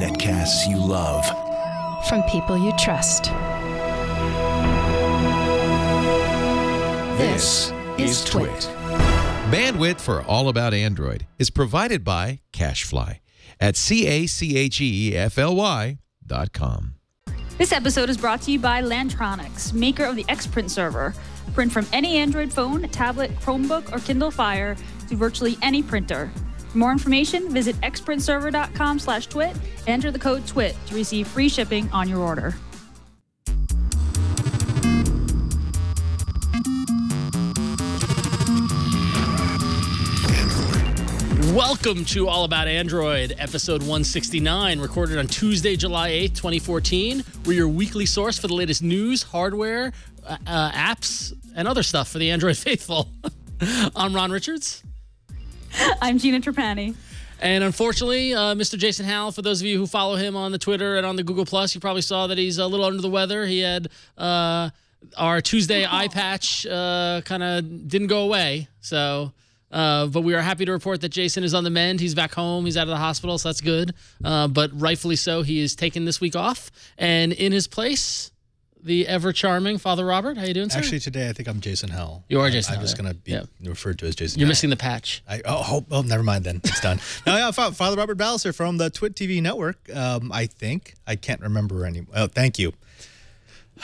Netcasts you love. From people you trust. This is Twit. Bandwidth for All About Android is provided by CacheFly at CacheFly.com. This episode is brought to you by Lantronix, maker of the Xprint server. Print from any Android phone, tablet, Chromebook, or Kindle Fire to virtually any printer. For more information, visit xprintserver.com/twit and enter the code TWIT to receive free shipping on your order. Welcome to All About Android, episode 169, recorded on Tuesday, July 8th, 2014. We're your weekly source for the latest news, hardware, apps, and other stuff for the Android faithful. I'm Ron Richards. I'm Gina Trapani. And unfortunately, Mr. Jason Howell, for those of you who follow him on the Twitter and on the Google+, you probably saw that he's a little under the weather. He had our Tuesday eye patch kind of didn't go away, so... but we are happy to report that Jason is on the mend. He's back home. He's out of the hospital, so that's good. But rightfully so, he is taking this week off. And in his place, the ever-charming Father Robert. How you doing, sir? Actually, today I think I'm Jason Howell. You are Jason I'm Howell. just going to be referred to as Jason You're Howell. missing the patch. Oh, never mind then. It's done. No, yeah, Father Robert Ballecer from the Twit TV network, I think. I can't remember any. Oh, thank you.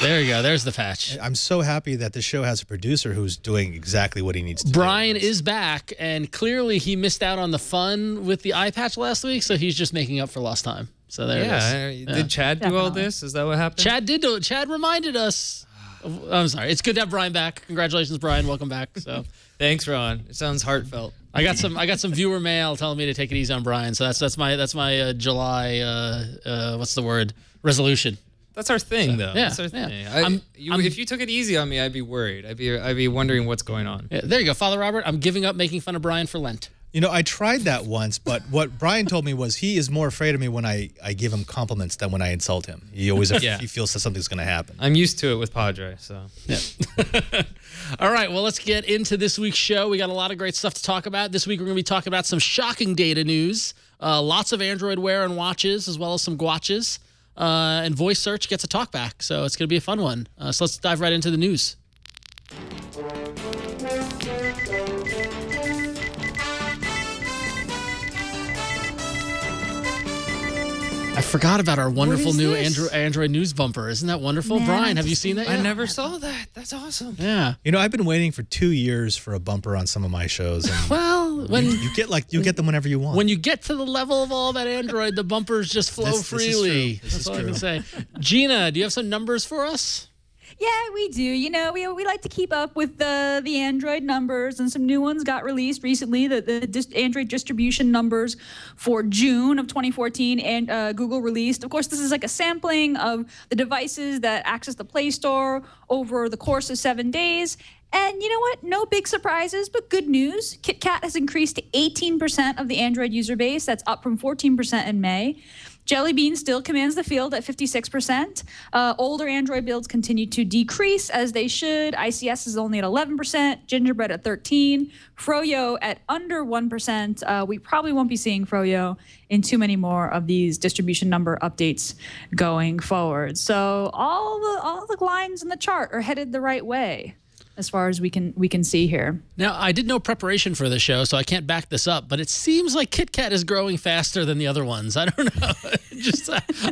There you go. There's the patch. I'm so happy that this show has a producer who's doing exactly what he needs to Bryan do. is back, and clearly he missed out on the fun with the eye patch last week, so he's just making up for lost time. So there it is. Did Chad do all this? Is that what happened? Chad did do it. Chad reminded us. I'm sorry. It's good to have Bryan back. Congratulations, Bryan. Welcome back. So Thanks, Ron. It sounds heartfelt. I got some viewer mail telling me to take it easy on Bryan. So that's my July what's the word, resolution. That's our thing, though. Yeah, That's our thing. If you took it easy on me, I'd be worried. I'd be wondering what's going on. Yeah, there you go, Father Robert. I'm giving up making fun of Bryan for Lent. You know, I tried that once, but what Bryan told me was he is more afraid of me when I give him compliments than when I insult him. He always he feels that something's going to happen. I'm used to it with Padre, so. Yeah. All right, well, let's get into this week's show. We got a lot of great stuff to talk about. This week we're going to be talking about some shocking data news, lots of Android Wear and watches, as well as some gwatches. And voice search gets a talkback, so it's going to be a fun one. So let's dive right into the news. I forgot about our wonderful new Android news bumper. Isn't that wonderful? Man, Bryan, have you seen that yet? I never saw that. That's awesome. Yeah. You know, I've been waiting for 2 years for a bumper on some of my shows. And Well, when you get them whenever you want. When you get to the level of all that Android, the bumpers just flow freely. This is That's all I true. can say. Gina, do you have some numbers for us? Yeah, we do. You know, we like to keep up with the Android numbers, and some new ones got released recently. The Android distribution numbers for June of 2014, and Google released. Of course, this is like a sampling of the devices that access the Play Store over the course of 7 days. And you know what? No big surprises, but good news. KitKat has increased to 18% of the Android user base. That's up from 14% in May. Jelly Bean still commands the field at 56%. Older Android builds continue to decrease, as they should. ICS is only at 11%, Gingerbread at 13%, Froyo at under 1%. We probably won't be seeing Froyo in too many more of these distribution number updates going forward. So all the lines in the chart are headed the right way, as far as we can see here. Now, I did no preparation for the show, so I can't back this up, but it seems like KitKat is growing faster than the other ones. I don't know.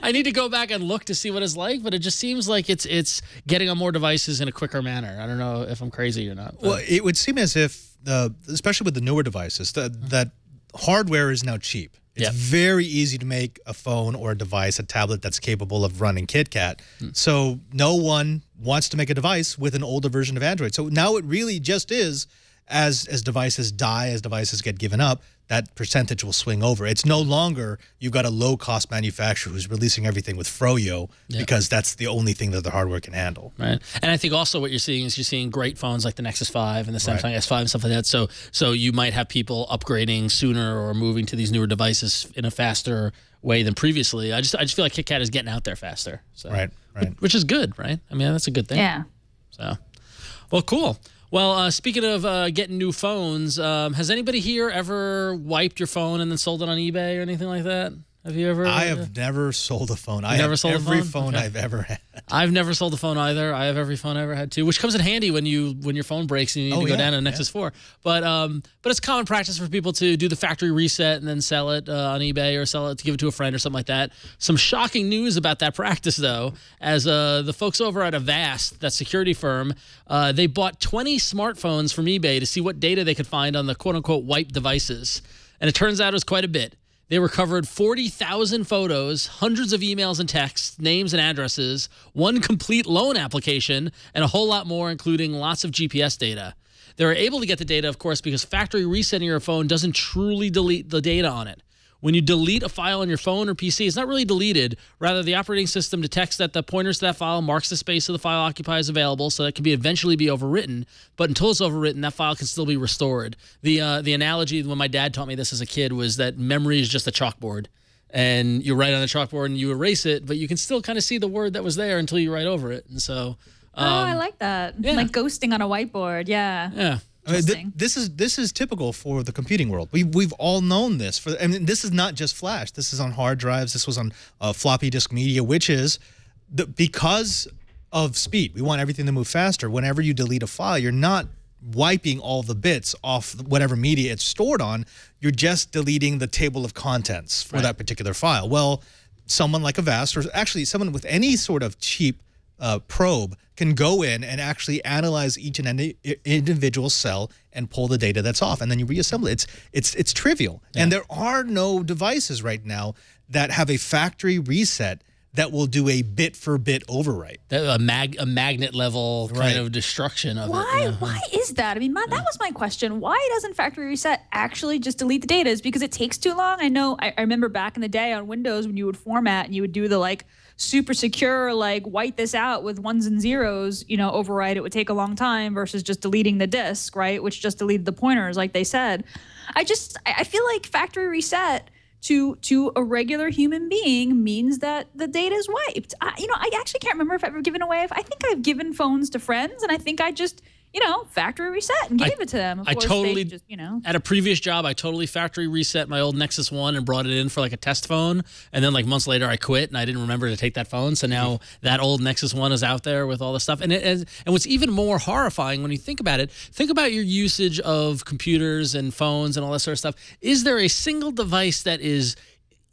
I need to go back and look to see what it's like, but it just seems like it's getting on more devices in a quicker manner. I don't know if I'm crazy or not. But. Well, it would seem as if, especially with the newer devices, that hardware is now cheap. It's very easy to make a phone or a device, a tablet that's capable of running KitKat. So no one wants to make a device with an older version of Android. So now it really just is, as devices die, as devices get given up, that percentage will swing over. It's no longer you've got a low-cost manufacturer who's releasing everything with Froyo because that's the only thing that the hardware can handle. Right. And I think also what you're seeing is you're seeing great phones like the Nexus 5 and the Samsung S5 and stuff like that. So you might have people upgrading sooner or moving to these newer devices in a faster way than previously. I just feel like KitKat is getting out there faster. So, Right. Which is good, right? I mean, that's a good thing. Yeah. So, well, cool. Well, speaking of getting new phones, has anybody here ever wiped your phone and then sold it on eBay or anything like that? Have you ever? I have never sold a phone. I never have sold every a phone? phone Okay. I've ever had. I've never sold a phone either. I have every phone I ever had too, which comes in handy when your phone breaks and you need to go down to a Nexus 4. But it's common practice for people to do the factory reset and then sell it on eBay or sell it to give it to a friend or something like that. Some shocking news about that practice though, as the folks over at Avast, that security firm, they bought 20 smartphones from eBay to see what data they could find on the quote-unquote wiped devices, and it turns out it was quite a bit. They recovered 40,000 photos, hundreds of emails and texts, names and addresses, one complete loan application, and a whole lot more, including lots of GPS data. They were able to get the data, of course, because factory resetting your phone doesn't truly delete the data on it. When you delete a file on your phone or PC, it's not really deleted. Rather, the operating system detects that the pointers to that file marks the space the file occupies available, so that can eventually be overwritten. But until it's overwritten, that file can still be restored. The analogy when my dad taught me this as a kid was that memory is just a chalkboard. And you write on the chalkboard and you erase it, but you can still kind of see the word that was there until you write over it. And so... I like that. Yeah. Like ghosting on a whiteboard. Yeah. Yeah. This is typical for the computing world. We've all known this. This is not just flash. This is on hard drives. This was on floppy disk media, which is because of speed. We want everything to move faster. Whenever you delete a file, you're not wiping all the bits off whatever media it's stored on. You're just deleting the table of contents for that particular file. Well, someone like Avast, or actually someone with any sort of cheap probe, can go in and actually analyze each and any individual cell and pull the data that's off, and then you reassemble it. It's trivial. Yeah. And there are no devices right now that have a factory reset that will do a bit-for-bit overwrite. A magnet level kind of destruction of it. Why is that? I mean, that was my question. Why doesn't factory reset actually just delete the data? Is it because it takes too long? I know. I remember back in the day on Windows when you would format and you would do the super secure, white this out with ones and zeros, override. It would take a long time versus just deleting the disk, right? Which just deleted the pointers, like they said. I feel like factory reset to a regular human being means that the data is wiped. I actually can't remember if I've ever given away. I think I've given phones to friends, and I think I just, factory reset and gave it to them. Of course, totally, just, at a previous job, I totally factory reset my old Nexus 1 and brought it in for a test phone. And then months later, I quit and I didn't remember to take that phone. So now that old Nexus 1 is out there with all this stuff. And what's even more horrifying when you think about it, think about your usage of computers and phones and all that sort of stuff. Is there a single device that is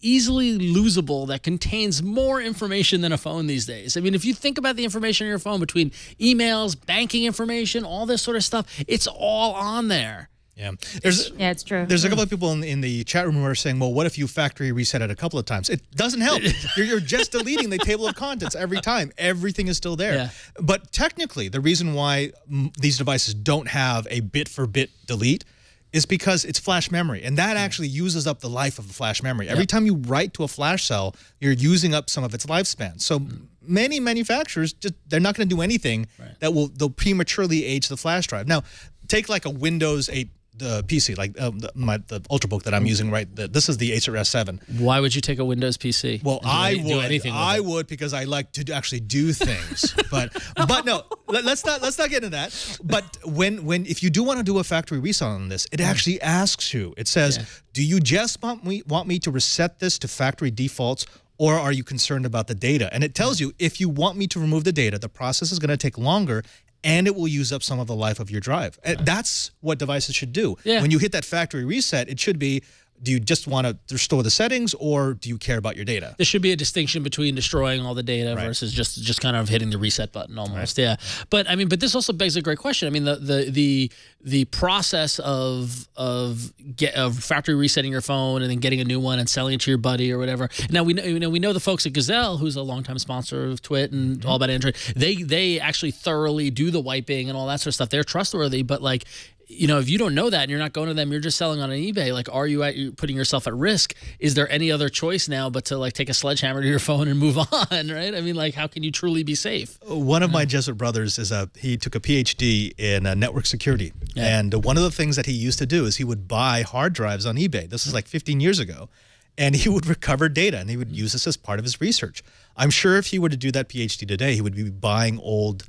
easily losable that contains more information than a phone these days? I mean, if you think about the information on your phone between emails, banking information, all this sort of stuff, it's all on there. Yeah, it's true. There's a couple of people in the chat room who are saying, well, what if you factory reset it a couple of times? It doesn't help. You're just deleting the table of contents every time. Everything is still there. Yeah. But technically, the reason why these devices don't have a bit-for-bit delete is because it's flash memory, and that actually uses up the life of the flash memory. Every time you write to a flash cell, you're using up some of its lifespan. So many manufacturers, they're not going to do anything they'll prematurely age the flash drive. Now, take a Windows 8 PC, the Ultrabook that I'm using this is the Acer S7. Why would you take a Windows PC? Well, I would because I like to actually do things. but no, let's not get into that. But if you do want to do a factory reset on this, it actually asks you. It says, do you just want me to reset this to factory defaults, or are you concerned about the data? And it tells you, if you want me to remove the data, the process is going to take longer, and it will use up some of the life of your drive. That's what devices should do. Yeah. When you hit that factory reset, it should be, do you just want to restore the settings, or do you care about your data? There should be a distinction between destroying all the data versus just kind of hitting the reset button almost. Yeah. But but this also begs a great question. I mean, the process of factory resetting your phone and then getting a new one and selling it to your buddy or whatever. Now we know the folks at Gazelle, who's a longtime sponsor of Twit and All About Android. They actually thoroughly do the wiping and all that sort of stuff. They're trustworthy, but if you don't know that and you're not going to them, you're just selling on an eBay. Are you putting yourself at risk? Is there any other choice now but to take a sledgehammer to your phone and move on, right? I mean, how can you truly be safe? One of my Jesuit brothers he took a PhD in network security, and one of the things that he used to do is he would buy hard drives on eBay. This is 15 years ago, and he would recover data, and he would use this as part of his research. I'm sure if he were to do that PhD today, he would be buying old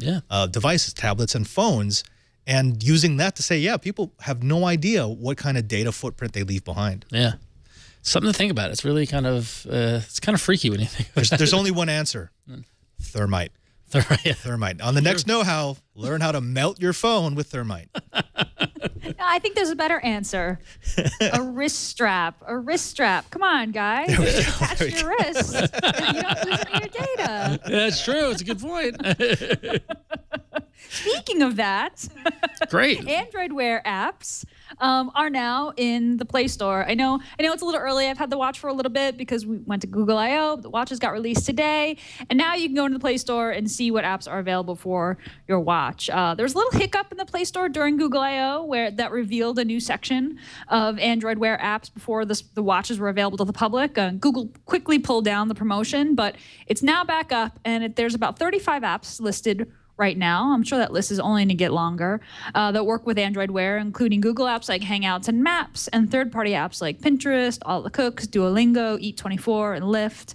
devices, tablets, and phones, and using that to say, yeah, people have no idea what kind of data footprint they leave behind. Yeah. Something to think about. It's really kind of freaky when you think about it. There's only one answer. Thermite. Thermite. On the next know-how, learn how to melt your phone with thermite. No, I think there's a better answer. A wrist strap. A wrist strap. Come on, guys. Attach your wrist. You don't lose any of your data. That's true. It's a good point. Speaking of that, great. Android Wear apps are now in the Play Store. I know it's a little early. I've had the watch for a little bit because we went to Google I/O. The watches got released today, and now you can go into the Play Store and see what apps are available for your watch. There was a little hiccup in the Play Store during Google I/O that revealed a new section of Android Wear apps before the watches were available to the public. Google quickly pulled down the promotion, but it's now back up, and there's about 35 apps listed right now. I'm sure that list is only going to get longer that work with Android Wear, including Google apps like Hangouts and Maps, and third-party apps like Pinterest, All the Cooks, Duolingo, Eat24, and Lyft.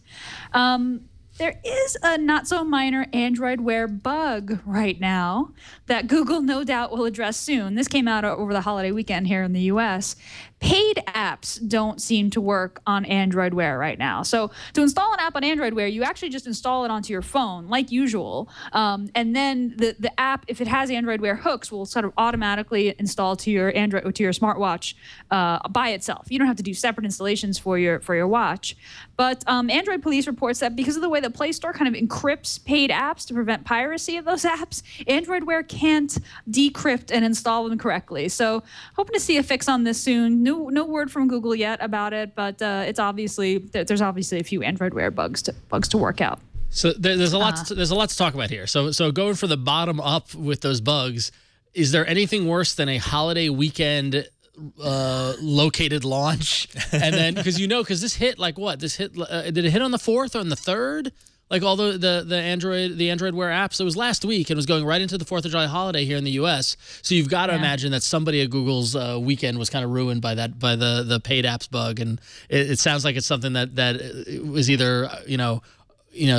There is a not-so-minor Android Wear bug right now that Google no doubt will address soon. This came out over the holiday weekend here in the U.S. Paid apps don't seem to work on Android Wear right now. So to install an app on Android Wear, you actually just install it onto your phone like usual. And then the app, if it has Android Wear hooks, will sort of automatically install to your smartwatch by itself. You don't have to do separate installations for your watch. But Android Police reports that because of the way the Play Store kind of encrypts paid apps to prevent piracy of those apps, Android Wear can't decrypt and install them correctly. So hoping to see a fix on this soon. No word from Google yet about it, but there's obviously a few Android Wear bugs to work out. So there's a lot to talk about here. So going for the bottom up with those bugs, is there anything worse than a holiday weekend located launch? And then because this hit like what? This hit did it hit on the 4th or on the 3rd? Like all the Android Wear apps, it was last week and was going right into the 4th of July holiday here in the U.S. So you've got to imagine that somebody at Google's weekend was kind of ruined by the paid apps bug, and it sounds like it's something that was either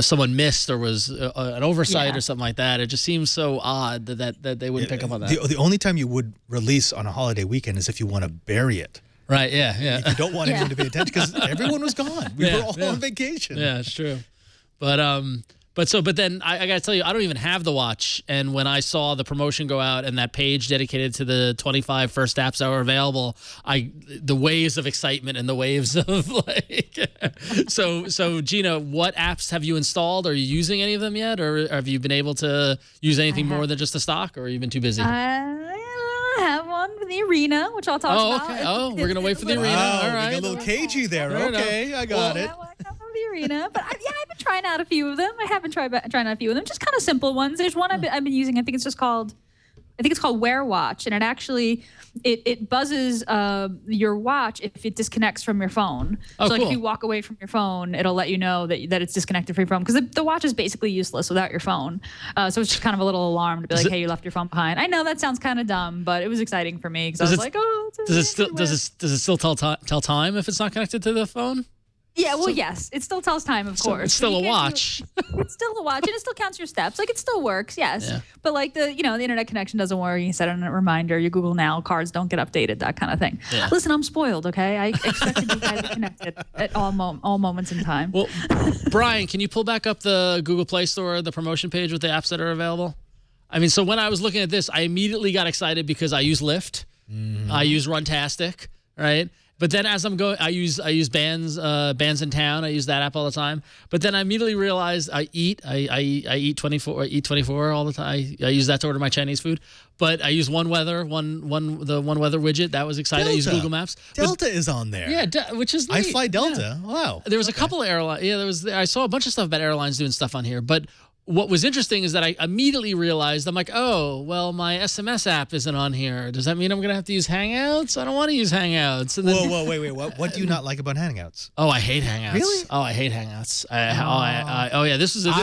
someone missed or was an oversight or something like that. It just seems so odd that they wouldn't pick up on that. The only time you would release on a holiday weekend is if you want to bury it. Right? Yeah. You don't want anyone to pay attention because everyone was gone. We were all on vacation. Yeah, it's true. But then I got to tell you, I don't even have the watch. And when I saw the promotion go out and that page dedicated to the 25 first apps that were available, the waves of excitement and the waves of like, so Gina, what apps have you installed? Are you using any of them yet? Or have you been able to use anything more than just the stock, or have you been too busy? I have one with the Arena, which I'll talk about. Okay. Oh, we're going to wait for the Arena. Wow, all right. A little cagey there. Okay, I got it. The Arena, but I've been trying out a few of them. I haven't trying out a few of them, just kind of simple ones. There's one I've been using. I think it's called Wear Watch, and it actually it buzzes your watch if it disconnects from your phone. Oh, so like cool. if you walk away from your phone, it'll let you know that it's disconnected from your phone, because the watch is basically useless without your phone. So it's just kind of a little alarm to be like, hey, you left your phone behind. I know that sounds kind of dumb, but it was exciting for me because I was like, oh. Does it still tell time if it's not connected to the phone? Yeah, well, yes. It still tells time, of course. It's still a watch. It's still a watch, and it still counts your steps. Like, it still works, yes. Yeah. But, like, the internet connection doesn't work. You set it on a reminder. Your Google Now cards don't get updated, that kind of thing. Yeah. Listen, I'm spoiled, okay? I expected you guys to connect it at all moments in time. Well, Bryan, can you pull back up the Google Play Store, the promotion page with the apps that are available? I mean, so when I was looking at this, I immediately got excited because I use Lyft. I use Runtastic, right? But then as I'm going, I use Bands in Town. I use that app all the time. But then I immediately realized I eat 24 all the time. I use that to order my Chinese food. But I use One Weather widget. That was exciting. I use Google Maps. Delta is on there. Yeah, which is neat. I fly Delta. Yeah. Wow. There was a couple of airlines. Yeah, I saw a bunch of stuff about airlines doing stuff on here. But what was interesting is that I immediately realized, I'm like, oh, well, my SMS app isn't on here. Does that mean I'm going to have to use Hangouts? I don't want to use Hangouts. And then, whoa, wait. What do you not like about Hangouts? Oh, I hate Hangouts. Really? Oh, I hate Hangouts. I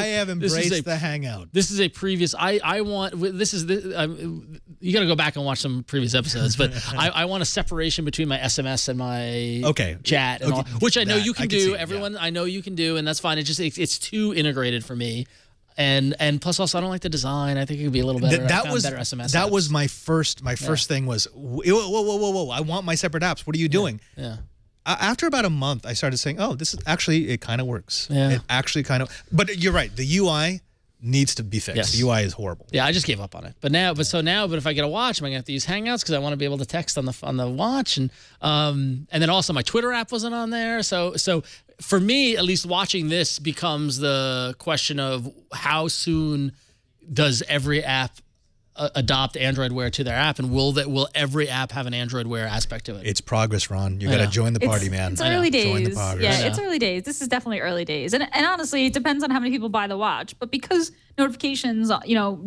have embraced the Hangout. This is a previous. You got to go back and watch some previous episodes, but I want a separation between my SMS and my chat, and all, which I know you can do. Everyone, I know you can do, and that's fine. It's too integrated for me. And plus also I don't like the design. I think it could be a little better. That was better SMS. That apps. was my first thing was whoa. I want my separate apps. What are you doing? Yeah. After about a month, I started saying, "Oh, this is actually it. Kind of works. Yeah. It actually kind of." But you're right. The UI needs to be fixed. Yes. The UI is horrible. Yeah, I just gave up on it. But if I get a watch, I'm gonna have to use Hangouts because I want to be able to text on the watch, and then also my Twitter app wasn't on there. So for me, at least watching this becomes the question of how soon does every app adopt Android Wear to their app, and will every app have an Android Wear aspect to it? It's progress, Ron. You got to join the party, man. It's early days. Join the progress. Yeah, it's early days. This is definitely early days. And honestly, it depends on how many people buy the watch. But because notifications,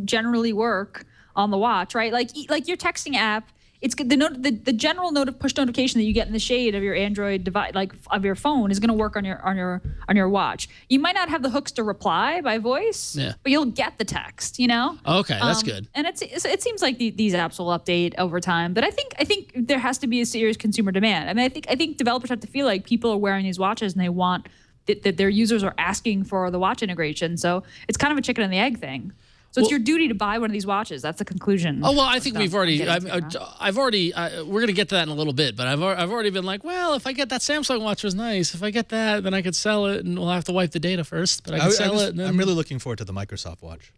generally work on the watch, right? Like your texting app, it's the general push notification that you get in the shade of your Android device, like of your phone, is going to work on your watch. You might not have the hooks to reply by voice, but you'll get the text. Okay, that's good. And it seems like these apps will update over time. But I think there has to be a serious consumer demand. I mean, I think developers have to feel like people are wearing these watches and they want that their users are asking for the watch integration. So it's kind of a chicken and the egg thing. So it's your duty to buy one of these watches. That's the conclusion. Oh well, I think we've already. I've already. We're gonna get to that in a little bit, but I've already been like, well, if I get that Samsung watch was nice. If I get that, then I could sell it, and we'll have to wipe the data first. But I can sell it. And then... I'm really looking forward to the Microsoft watch.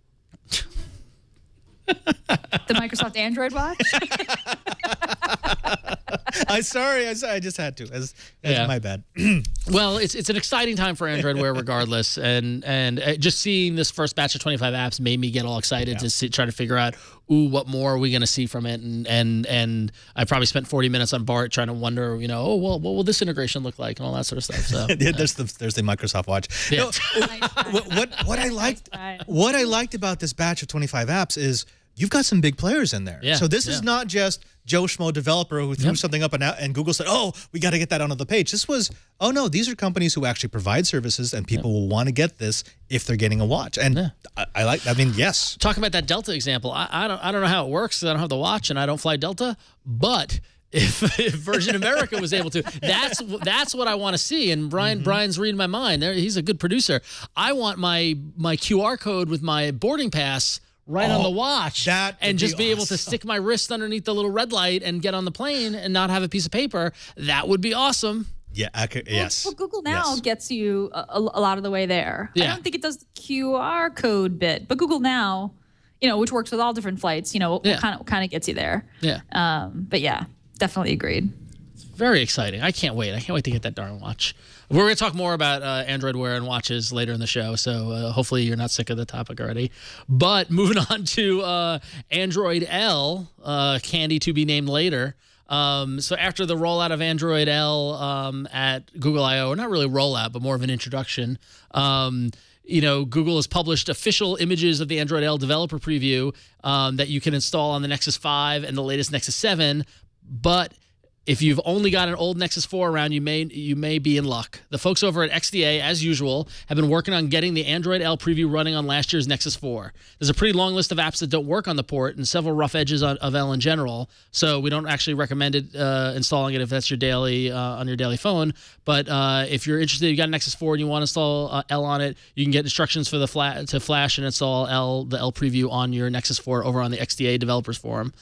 The Microsoft Android watch. I just had to. That's my bad. Well, it's an exciting time for Android Wear regardless, and just seeing this first batch of 25 apps made me get all excited to try to figure out, what more are we going to see from it, and I probably spent 40 minutes on BART trying to wonder, what will this integration look like and all that sort of stuff. So there's the Microsoft watch. Yeah. What I liked about this batch of 25 apps is you've got some big players in there. Yeah. So this is not just Joe Schmo developer who threw something up and Google said, "Oh, we got to get that onto the page." This was, "Oh no, these are companies who actually provide services, and people will want to get this if they're getting a watch." And yes. Talking about that Delta example, I don't know how it works 'cause I don't have the watch and I don't fly Delta, but if Virgin America was able to, that's what I want to see. And Bryan's reading my mind. He's a good producer. I want my QR code with my boarding pass right on the watch, and just be able to stick my wrist underneath the little red light and get on the plane and not have a piece of paper. That would be awesome. Yeah. Yes. Well, Google Now gets you a lot of the way there. Yeah. I don't think it does the QR code bit, but Google Now, which works with all different flights, kind of gets you there. Yeah. But yeah, definitely agreed. Very exciting. I can't wait. I can't wait to get that darn watch. We're going to talk more about Android Wear and watches later in the show, so hopefully you're not sick of the topic already. But moving on to Android L, candy to be named later. So after the rollout of Android L at Google I/O, or not really rollout, but more of an introduction, Google has published official images of the Android L developer preview that you can install on the Nexus 5 and the latest Nexus 7, but if you've only got an old Nexus 4 around, you may be in luck. The folks over at XDA, as usual, have been working on getting the Android L preview running on last year's Nexus 4. There's a pretty long list of apps that don't work on the port and several rough edges of L in general, so we don't actually recommend it installing it if that's your daily on your daily phone. But if you're interested, you got a Nexus 4 and you want to install L on it, you can get instructions for to flash and install the L preview on your Nexus 4 over on the XDA developers forum.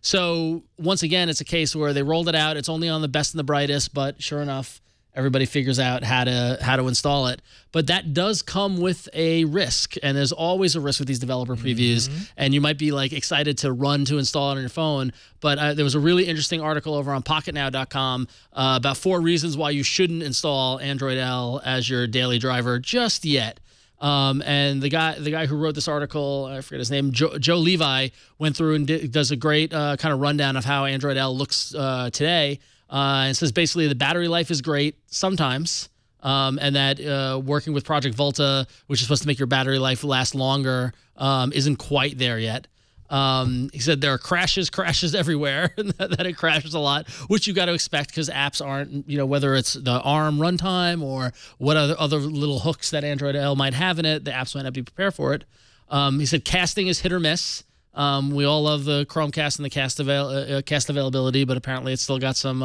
So once again, it's a case where they rolled it out. It's only on the best and the brightest, but sure enough, everybody figures out how to install it. But that does come with a risk, and there's always a risk with these developer previews. And you might be like excited to run to install it on your phone. But there was a really interesting article over on PocketNow.com about 4 reasons why you shouldn't install Android L as your daily driver just yet. And the guy who wrote this article, I forget his name, Joe Levi, went through and does a great kind of rundown of how Android L looks today, and says basically the battery life is great sometimes, and that working with Project Volta, which is supposed to make your battery life last longer, isn't quite there yet. He said there are crashes everywhere, that it crashes a lot, which you got to expect because apps aren't, whether it's the ARM runtime or what other little hooks that Android L might have in it, the apps might not be prepared for it. He said casting is hit or miss. We all love the Chromecast and the cast availability, but apparently it's still got some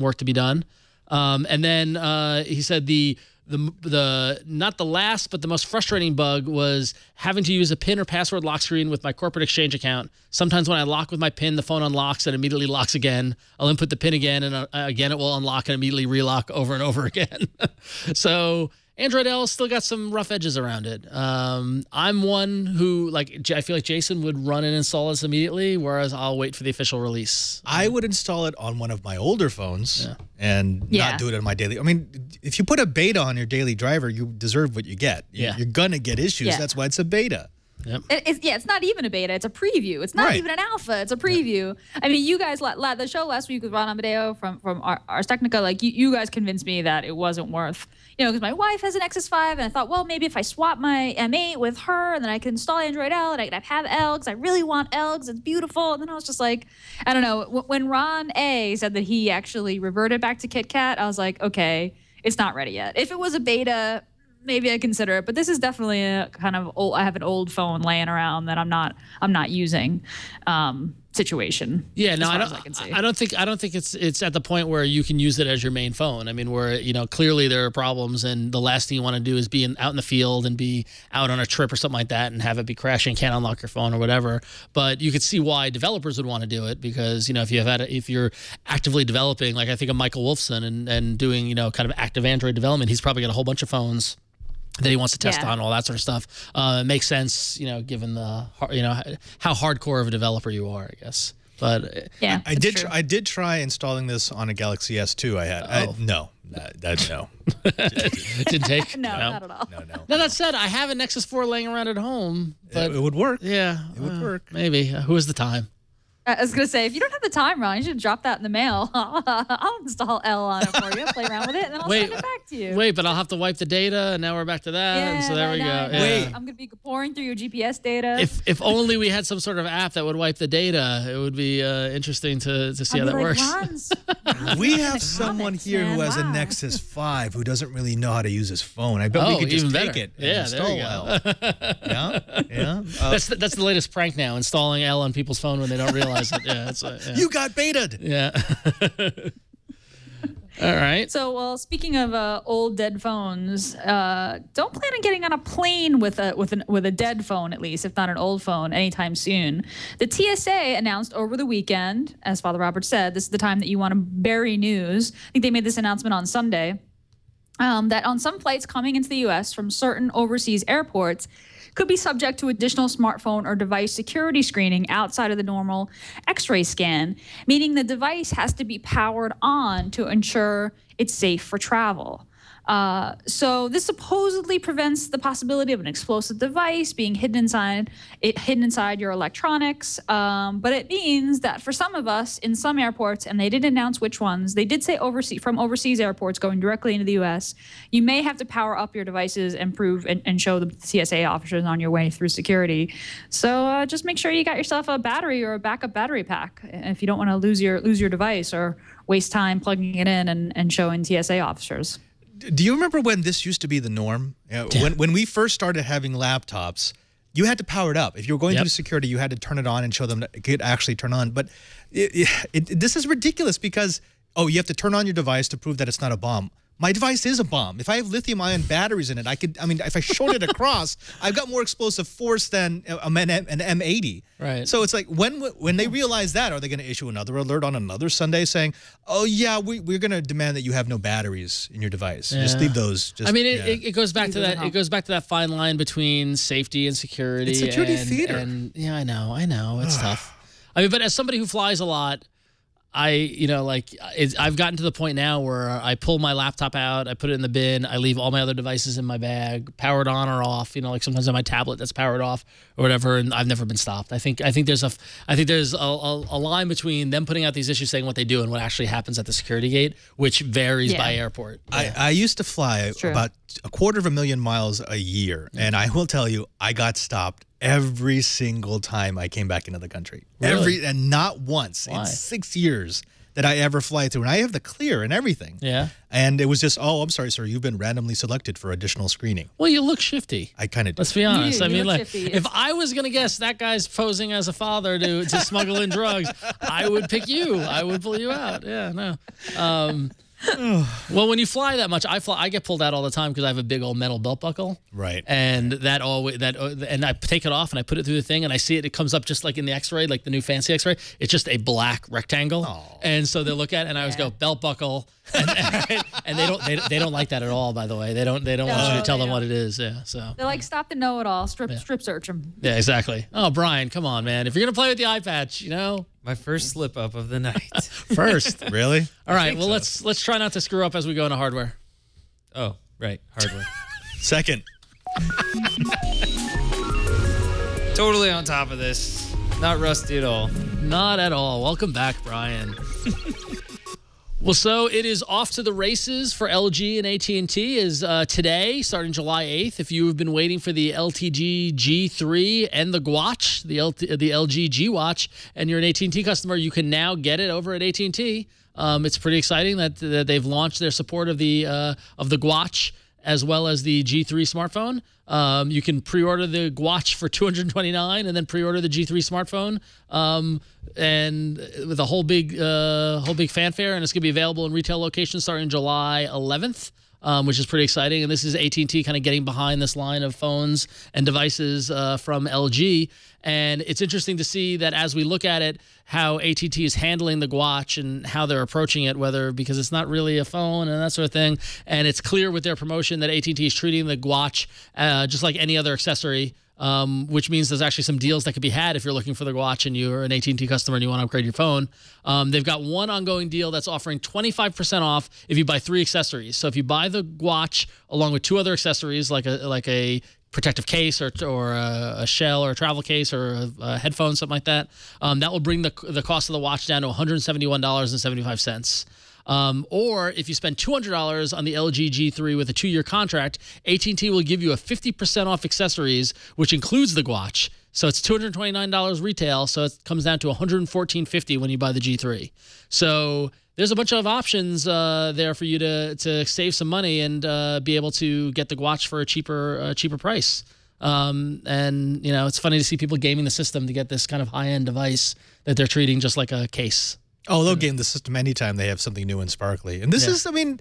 work to be done. And then he said the the not the last, but the most frustrating bug was having to use a PIN or password lock screen with my corporate exchange account. Sometimes when I lock with my PIN, the phone unlocks and immediately locks again. I'll input the PIN again, and again it will unlock and immediately relock over and over again. So Android L still got some rough edges around it. I'm one who, like, I feel like Jason would run and install this immediately, whereas I'll wait for the official release. I would install it on one of my older phones and not do it on my daily. I mean, if you put a beta on your daily driver, you deserve what you get. You're going to get issues. That's why it's a beta. Yep. It's not even a beta. It's a preview. It's not even an alpha. It's a preview. I mean, you guys, the show last week with Ron Amadeo from Ars Technica, like, you guys convinced me that it wasn't worth, because my wife has an Nexus 5, and I thought, well, maybe if I swap my M8 with her, and then I can install Android L, and I can have L, because I really want L, because it's beautiful. And then I was just like, I don't know. When Ron A said that he actually reverted back to KitKat, I was like, okay, it's not ready yet. If it was a beta, maybe I consider it, but this is definitely a kind of old. I have an old phone laying around that I'm not using situation. Yeah, no, I don't think it's at the point where you can use it as your main phone. I mean, where clearly there are problems, and the last thing you want to do is be out in the field and be out on a trip or something like that and have it be crashing, can't unlock your phone or whatever. But you could see why developers would want to do it, because if you're actively developing, like I think of Michael Wolfson and doing kind of active Android development, he's probably got a whole bunch of phones that he wants to test on, all that sort of stuff. It makes sense, given the how hardcore of a developer you are, I guess. But I did try installing this on a Galaxy S2. I had no. Didn't take. No, not at all. No. Now that said, I have a Nexus 4 laying around at home, but it would work. Yeah, it would work. Maybe. Who has the time? I was going to say, if you don't have the time, Ron, you should drop that in the mail. I'll install L on it for you, play around with it, and then I'll send it back to you. Wait, but I'll have to wipe the data, and now we're back to that. Yeah, and so there we go. Yeah. Wait. I'm going to be pouring through your GPS data. If only we had some sort of app that would wipe the data, it would be interesting to see how that works. We have someone here who has a Nexus 5 who doesn't really know how to use his phone. I bet we could just take it and install L. Yeah. That's the latest prank now, installing L on people's phone when they don't realize it. Yeah, you got baited. Yeah. All right. So, well, speaking of old dead phones, don't plan on getting on a plane with a dead phone, at least, if not an old phone, anytime soon. The TSA announced over the weekend, as Father Robert said, this is the time that you want to bury news. I think they made this announcement on Sunday, that on some flights coming into the U.S. from certain overseas airports, could be subject to additional smartphone or device security screening outside of the normal X-ray scan, meaning the device has to be powered on to ensure it's safe for travel. So this supposedly prevents the possibility of an explosive device being hidden inside your electronics. But it means that for some of us in some airports, and they didn't announce which ones, they did say from overseas airports going directly into the U.S., you may have to power up your devices and prove and show the TSA officers on your way through security. So just make sure you got yourself a battery or a backup battery pack if you don't want to lose your device or waste time plugging it in and showing TSA officers. Do you remember when this used to be the norm? When we first started having laptops, you had to power it up. If you were going through security, you had to turn it on and show them that it could actually turn on. But this is ridiculous because, you have to turn on your device to prove that it's not a bomb. My device is a bomb. If I have lithium-ion batteries in it, if I short it across, I've got more explosive force than an M80. Right. So it's like, when they realize that, are they going to issue another alert on another Sunday saying, oh, yeah, we're going to demand that you have no batteries in your device. Yeah. Just leave those. It goes back to that. It goes back to that fine line between safety and security. It's security theater. And yeah, I know. It's tough. I mean, but as somebody who flies a lot, I've gotten to the point now where I pull my laptop out, I put it in the bin, I leave all my other devices in my bag, powered on or off. Like sometimes on my tablet that's powered off or whatever, and I've never been stopped. I think there's a line between them putting out these issues saying what they do and what actually happens at the security gate, which varies by airport. Yeah. I used to fly about 250,000 miles a year, and I will tell you, I got stopped every single time I came back into the country. Really? And not once in 6 years that I ever fly through. And I have the clear and everything. Yeah. And it was just, I'm sorry, sir, you've been randomly selected for additional screening. Well, you look shifty. I kind of do. Let's be honest. You look shifty. If I was going to guess that guy's posing as a father to smuggle in drugs, I would pick you. I would pull you out. Yeah, no. Well, when you fly that much, I get pulled out all the time because I have a big old metal belt buckle. Right. And and I take it off and I put it through the thing and I see it. It comes up just like in the X-ray, like the new fancy X-ray. It's just a black rectangle. Oh. And so they look at it and I always go belt buckle, and they don't like that at all. By the way, they don't want you to tell them what it is. Yeah. So They're like, stop the know-it-all, strip search them. yeah, exactly. Oh, Brian, come on, man. If you're gonna play with the eye patch, you know. My first slip up of the night. First. Really? All right. Well, let's try not to screw up as we go into hardware. Oh, right. Hardware. Second. Totally on top of this. Not rusty at all. Not at all. Welcome back, Brian. Well, so it is off to the races for LG and AT&T is today, starting July 8th. If you have been waiting for the LTG G3 and the Gwatch, the LG G Watch, and you're an AT&T customer, you can now get it over at AT&T. It's pretty exciting that they've launched their support of the Gwatch as well as the G3 smartphone. You can pre-order the Gwatch for $229 and then pre-order the G3 smartphone, and with a whole big fanfare. And it's going to be available in retail locations starting July 11th, which is pretty exciting. And this is AT&T kind of getting behind this line of phones and devices from LG. And it's interesting to see that as we look at it, how AT&T is handling the Gwatch and how they're approaching it, because it's not really a phone and that sort of thing. And it's clear with their promotion that AT&T is treating the Gwatch just like any other accessory, which means there's actually some deals that could be had if you're looking for the Gwatch and you're an AT&T customer and you want to upgrade your phone. They've got one ongoing deal that's offering 25% off if you buy 3 accessories. So if you buy the Gwatch along with 2 other accessories, like a protective case or a shell or a travel case or a headphone, something like that, that will bring the cost of the watch down to $171.75. Or if you spend $200 on the LG G3 with a 2-year contract, AT&T will give you a 50% off accessories, which includes the Gwatch. So it's $229 retail, so it comes down to $114.50 when you buy the G3. So there's a bunch of options there for you to save some money and be able to get the Gwatch for a cheaper price. And you know, it's funny to see people gaming the system to get this kind of high-end device that they're treating just like a case. Oh, they'll game the system anytime they have something new and sparkly. And this is, I mean,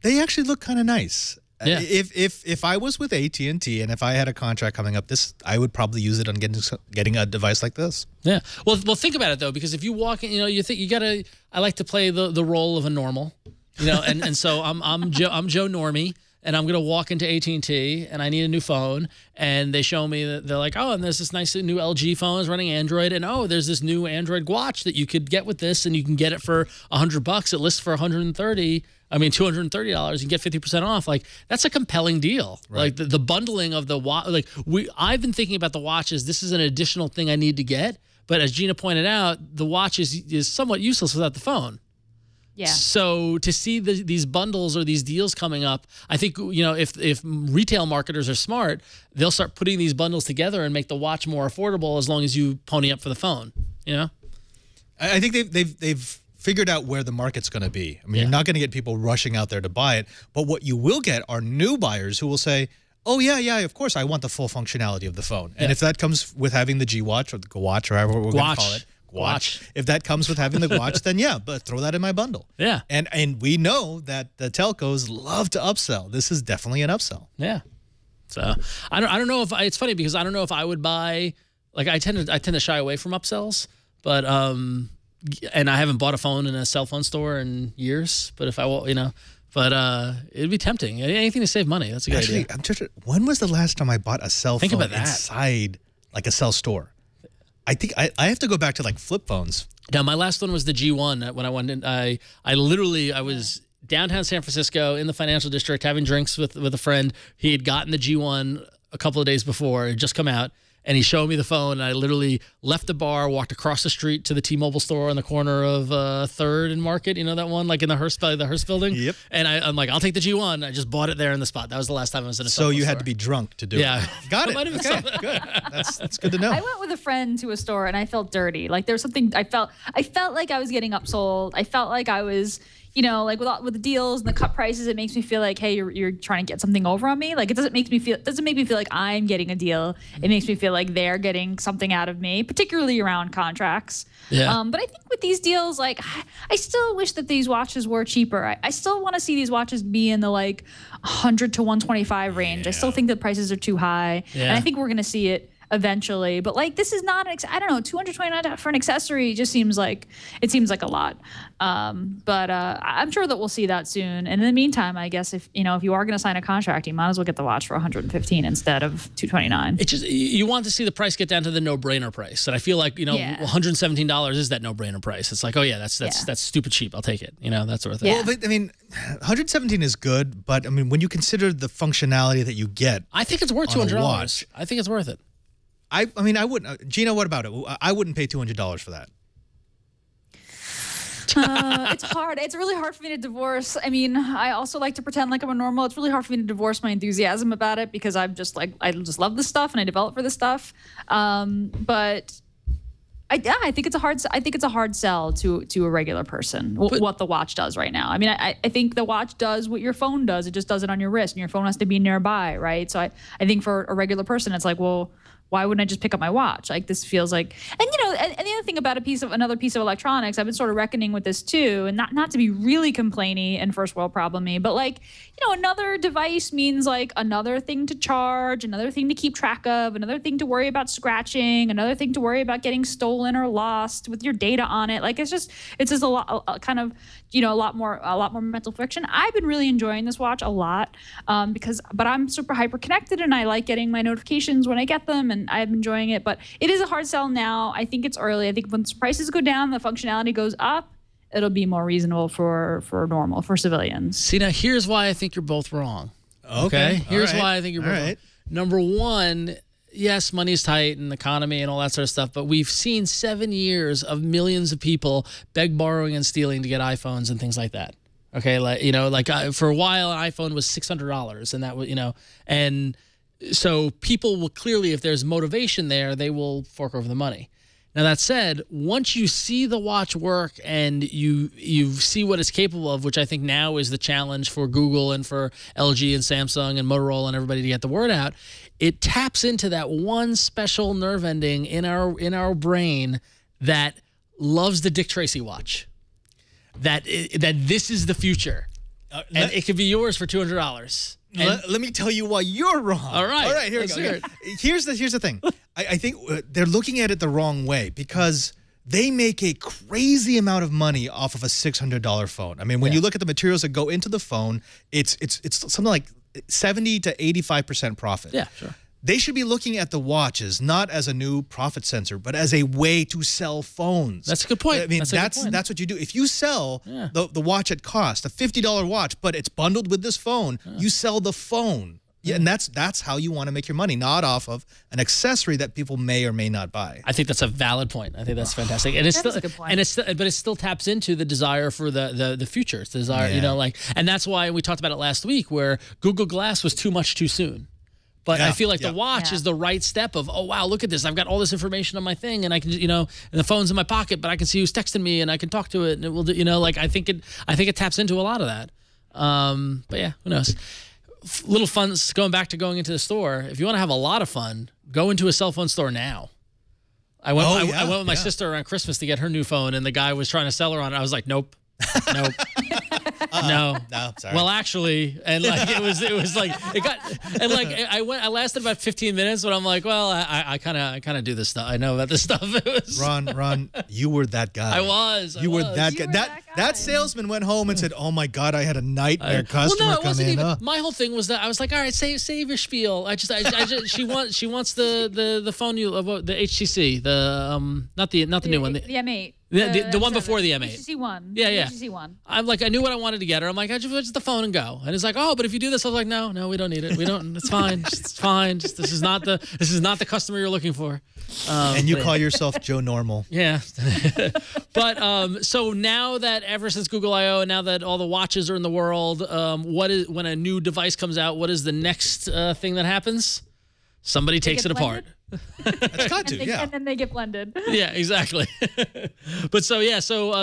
they actually look kind of nice. Yeah. If I was with AT&T and if I had a contract coming up, I would probably use it on getting a device like this. Yeah. Well, think about it though, because if you walk in, you know, you think you gotta. I like to play the role of a normal, you know, and so I'm Joe Normie. And I'm going to walk into AT&T and I need a new phone. And they show me that they're like, oh, and there's this nice new LG phone is running Android. And oh, there's this new Android Gwatch that you could get with this. And you can get it for $100. It lists for $230. You can get 50% off. Like, that's a compelling deal. Right. Like the bundling of the watch. Like I've been thinking about the watches. This is an additional thing I need to get. But as Gina pointed out, the watch is somewhat useless without the phone. Yeah. So to see these bundles or these deals coming up, I think, you know, if retail marketers are smart, they'll start putting these bundles together and make the watch more affordable as long as you pony up for the phone. You know, I think they've figured out where the market's going to be. I mean, you're not going to get people rushing out there to buy it, but what you will get are new buyers who will say, oh, yeah, of course, I want the full functionality of the phone. And if that comes with having the G Watch or the Gwatch or however we're going to call it. Watch. If that comes with having the Gwatch, then yeah, but throw that in my bundle. Yeah. And we know that the telcos love to upsell. This is definitely an upsell. Yeah. So I don't know if it's funny because I don't know if I would buy, like I tend to shy away from upsells, but and I haven't bought a phone in a cell phone store in years. But if I will, you know, but it'd be tempting. Anything to save money. That's a good idea. Actually, when was the last time I bought a cell phone inside like a cell store? I think I have to go back to like flip phones. Now, my last one was the G1. When I went in, I was downtown San Francisco in the financial district having drinks with a friend. He had gotten the G1 a couple of days before. It had just come out. And he showed me the phone. And I literally left the bar, walked across the street to the T-Mobile store on the corner of 3rd and Market. You know that one, like in the Hearst building? Yep. And I'm like, I'll take the G1. I just bought it there in the spot. That was the last time I was in a cell phone store. Had to be drunk to do it. Got it. Okay, good. That's good to know. I went with a friend to a store and I felt dirty. Like there was something I felt like I was getting upsold. I felt like I was, like with the deals and the cut prices, it makes me feel like, hey, you're trying to get something over on me. Like it doesn't make me feel like I'm getting a deal. It makes me feel like they're getting something out of me, particularly around contracts. Yeah. But I think with these deals, like I still wish that these watches were cheaper. I still want to see these watches be in the like 100 to 125 range. I still think the prices are too high, and I think we're gonna see it eventually. But like this is not I don't know, $229 for an accessory just seems like a lot. But I'm sure that we'll see that soon. And in the meantime, I guess if you are going to sign a contract, you might as well get the watch for 115 instead of 229. It's just you want to see the price get down to the no-brainer price, and I feel like $117 is that no-brainer price. It's like, oh yeah, that's stupid cheap. I'll take it. That sort of thing. Yeah. Well, but, I mean, 117 is good, but I mean, when you consider the functionality that you get, I think it's worth $200. I think it's worth it. I mean, I wouldn't. Gina, what about it? I wouldn't pay $200 for that. It's hard. It's really hard for me to divorce. I mean, I also like to pretend like I'm a normal. It's really hard for me to divorce my enthusiasm about it because I just love this stuff and I develop for this stuff. But I think it's a hard sell to a regular person. What the watch does right now. I mean, I think the watch does what your phone does. It just does it on your wrist, and your phone has to be nearby, right? So I think for a regular person, it's like, well, why wouldn't I just pick up my watch? Like this feels like, and and the other thing about another piece of electronics, I've been sort of reckoning with this too, and not to be really complainy and first world problem-y, but like, another device means like another thing to charge, another thing to keep track of, another thing to worry about scratching, another thing to worry about getting stolen or lost with your data on it. Like it's just a lot, a lot more mental friction. I've been really enjoying this watch a lot but I'm super hyper connected and I like getting my notifications when I get them, and I'm enjoying it. But it is a hard sell now. I think it's early. I think when prices go down, the functionality goes up, it'll be more reasonable for civilians. See, now here's why I think you're both wrong. Okay? Here's why I think you're both wrong. Number one, yes, money's tight and economy and all that sort of stuff, but we've seen 7 years of millions of people beg, borrowing, and stealing to get iPhones and things like that. Okay, for a while, an iPhone was $600, and that was, and so people will clearly, if there's motivation there, they will fork over the money. Now, that said, once you see the watch work and you see what it's capable of, which I think now is the challenge for Google and for LG and Samsung and Motorola and everybody to get the word out, it taps into that one special nerve ending in our brain that loves the Dick Tracy watch. That this is the future, and it could be yours for $200. Let me tell you why you're wrong. All right, here we go. Here's the thing. I think they're looking at it the wrong way because they make a crazy amount of money off of a $600 phone. I mean, when you look at the materials that go into the phone, it's something like 70 to 85% profit. Yeah, sure. They should be looking at the watches not as a new profit center, but as a way to sell phones. That's a good point. I mean, that's what you do. If you sell the watch at cost, a $50 watch, but it's bundled with this phone, you sell the phone. Yeah, and that's how you want to make your money, not off of an accessory that people may or may not buy. I think that's a valid point. I think that's fantastic, and it's still, a good point. and but it still taps into the desire for the future. It's the desire, and that's why we talked about it last week, where Google Glass was too much too soon. But I feel like the watch is the right step of, oh, wow, look at this. I've got all this information on my thing, and I can, and the phone's in my pocket, but I can see who's texting me, and I can talk to it, and it will do, I think it taps into a lot of that. But yeah, who knows? Little fun, going into the store. If you want to have a lot of fun, go into a cell phone store now. I went with my sister around Christmas to get her new phone, and the guy was trying to sell her on it. I was like, nope. No, sorry. Well, actually, and like it was like it got, and like I lasted about 15 minutes, but I'm like, well, I kind of do this stuff. I know about this stuff. It was Ron, you were that guy. You were that guy. That salesman went home and said, "Oh my God, I had a nightmare customer come in." My whole thing was that I was like, all right, save your spiel. I just she wants the phone the HTC, not the new one, the M8. The one before the M8. HTC One. Yeah. HTC One. I'm like, I knew what I wanted to get her. I'm like, I just the phone and go. And it's like, oh, but if you do this, I was like, no, we don't need it. We don't. It's fine. It's fine. This is not the customer you're looking for. And you call yourself Joe Normal. Yeah. But so now that ever since Google I/O, and now that all the watches are in the world, when a new device comes out, what is the next thing that happens? somebody takes it get apart. It's got to, yeah. And then they get blended. Yeah, exactly. But so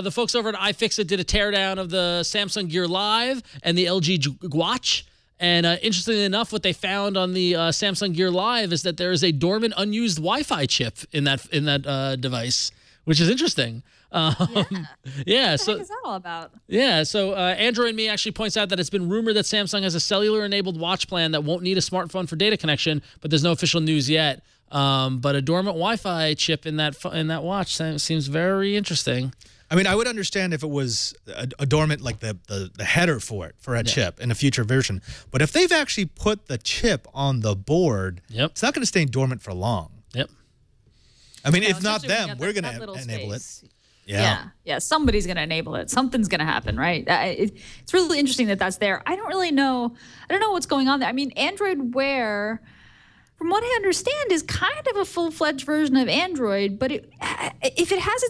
the folks over at iFixit did a teardown of the Samsung Gear Live and the LG Watch. And interestingly enough, what they found on the Samsung Gear Live is that there is a dormant, unused Wi-Fi chip in that device, which is interesting. Yeah. What the heck is that all about? Yeah. So Android and Me actually points out that it's been rumored that Samsung has a cellular-enabled watch plan that won't need a smartphone for data connection, but there's no official news yet. But a dormant Wi-Fi chip in that watch seems very interesting. I mean, I would understand if it was a dormant, like the header for a chip in a future version. But if they've actually put the chip on the board, it's not going to stay dormant for long. Yep. I mean, if not them, we're going to enable it. Yeah. Somebody's going to enable it. Something's going to happen, right? It's really interesting that that's there. I don't know what's going on there. I mean, Android Wear, from what I understand, is kind of a full-fledged version of Android, but if it has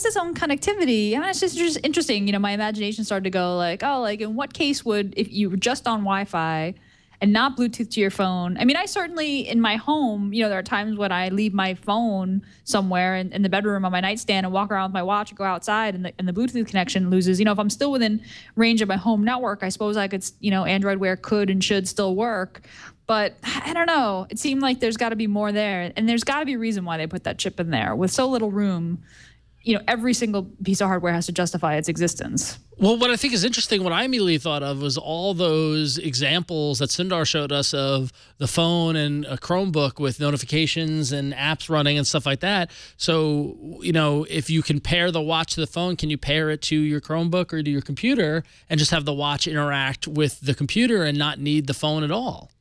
its own connectivity, I mean, it's just interesting. You know, my imagination started to go like, oh, like in what case would, if you were just on Wi-Fi and not Bluetooth to your phone? I mean, I certainly, in my home, you know, there are times when I leave my phone somewhere in the bedroom on my nightstand and walk around with my watch and go outside and the Bluetooth connection loses. You know, if I'm still within range of my home network, I suppose I could, you know, Android Wear could and should still work. But I don't know. It seemed like there's got to be more there. And there's got to be a reason why they put that chip in there. With so little room, you know, every single piece of hardware has to justify its existence. Well, what I think is interesting, what I immediately thought of was all those examples that Sundar showed us of the phone and a Chromebook with notifications and apps running and stuff like that. So, you know, if you can pair the watch to the phone, can you pair it to your Chromebook or to your computer and just have the watch interact with the computer and not need the phone at all?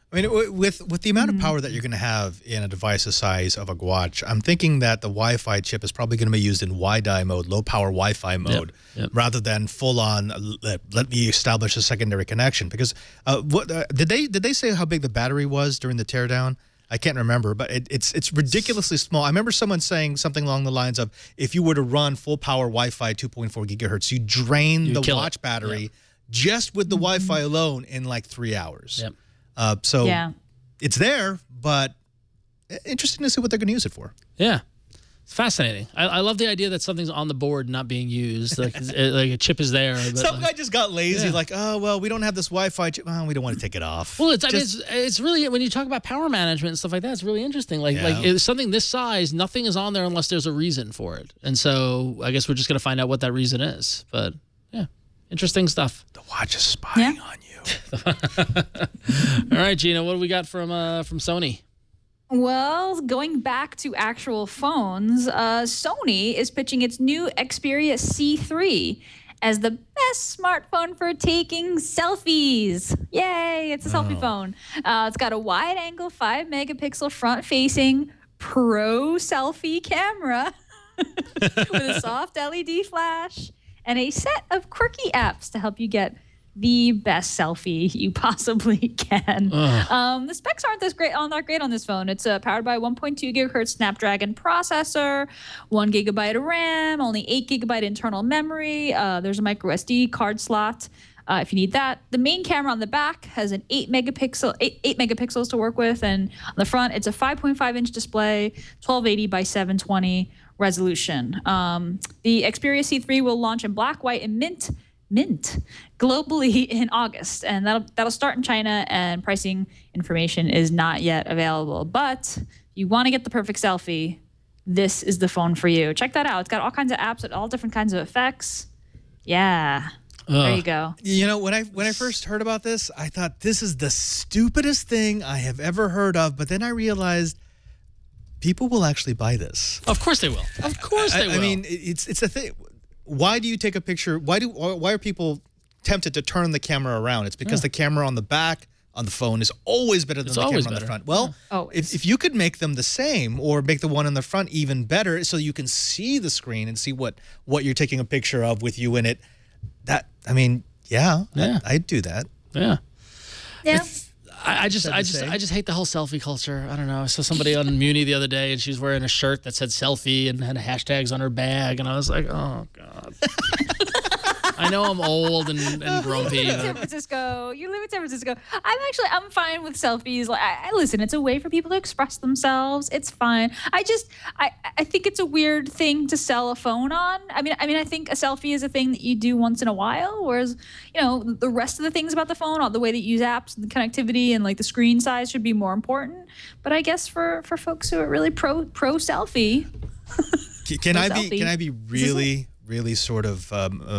I mean, with the amount of power that you're going to have in a device the size of a watch, I'm thinking that the Wi-Fi chip is probably going to be used in WiDi mode, low-power Wi-Fi mode, rather than full-on let me establish a secondary connection. Because did they say how big the battery was during the teardown? I can't remember, but it's ridiculously small. I remember someone saying something along the lines of, if you were to run full-power Wi-Fi 2.4 gigahertz, you drain the watch battery just with the Wi-Fi alone in like 3 hours. Yep. So it's there, but interesting to see what they're going to use it for. Yeah. It's fascinating. I love the idea that something's on the board not being used. Like, like a chip is there. But some guy just got lazy, like, oh, well, we don't have this Wi-Fi chip. Oh, we don't want to take it off. Well, it's really, when you talk about power management and stuff like that, it's really interesting. Like it's something this size, nothing is on there unless there's a reason for it. And so I guess we're just going to find out what that reason is. But yeah, interesting stuff. The watch is spying on you. All right, Gina, what do we got from Sony? Well, going back to actual phones, Sony is pitching its new Xperia C3 as the best smartphone for taking selfies. Yay, it's a selfie phone. It's got a wide-angle 5-megapixel front-facing pro selfie camera with a soft LED flash and a set of quirky apps to help you get the best selfie you possibly can. The specs aren't that great on this phone. It's powered by a 1.2 gigahertz Snapdragon processor, 1 gigabyte of RAM, only 8 gigabyte internal memory. There's a micro SD card slot if you need that. The main camera on the back has an 8 megapixels to work with, and on the front it's a 5.5-inch display, 1280 by 720 resolution. The Xperia C3 will launch in black, white, and mint globally in August, and that'll start in China, and pricing information is not yet available. But if you want to get the perfect selfie, this is the phone for you. Check that out. It's got all kinds of apps with all different kinds of effects. Yeah. There you go. You know, when I first heard about this, I thought this is the stupidest thing I have ever heard of, but then I realized people will actually buy this. Of course they will. Of course they will. I mean, it's a thing. Why do you take a picture? Why are people tempted to turn the camera around? It's because the camera on the back on the phone is always better than the camera on the front. Well, if you could make them the same, or make the one on the front even better, so you can see the screen and see what you're taking a picture of with you in it. I mean, I'd do that. Yeah. Yeah. I just hate the whole selfie culture. I don't know. I saw somebody on Muni the other day, and she was wearing a shirt that said selfie and had hashtags on her bag, and I was like, oh God. I know I'm old and grumpy. You live in San Francisco. You live in San Francisco. I'm fine with selfies. Like, I listen. It's a way for people to express themselves. It's fine. I think it's a weird thing to sell a phone on. I mean, I think a selfie is a thing that you do once in a while, whereas the rest of the things about the phone, all the way that you use apps, and the connectivity, and like the screen size should be more important. But I guess for folks who are really pro selfie. Can I be really sort of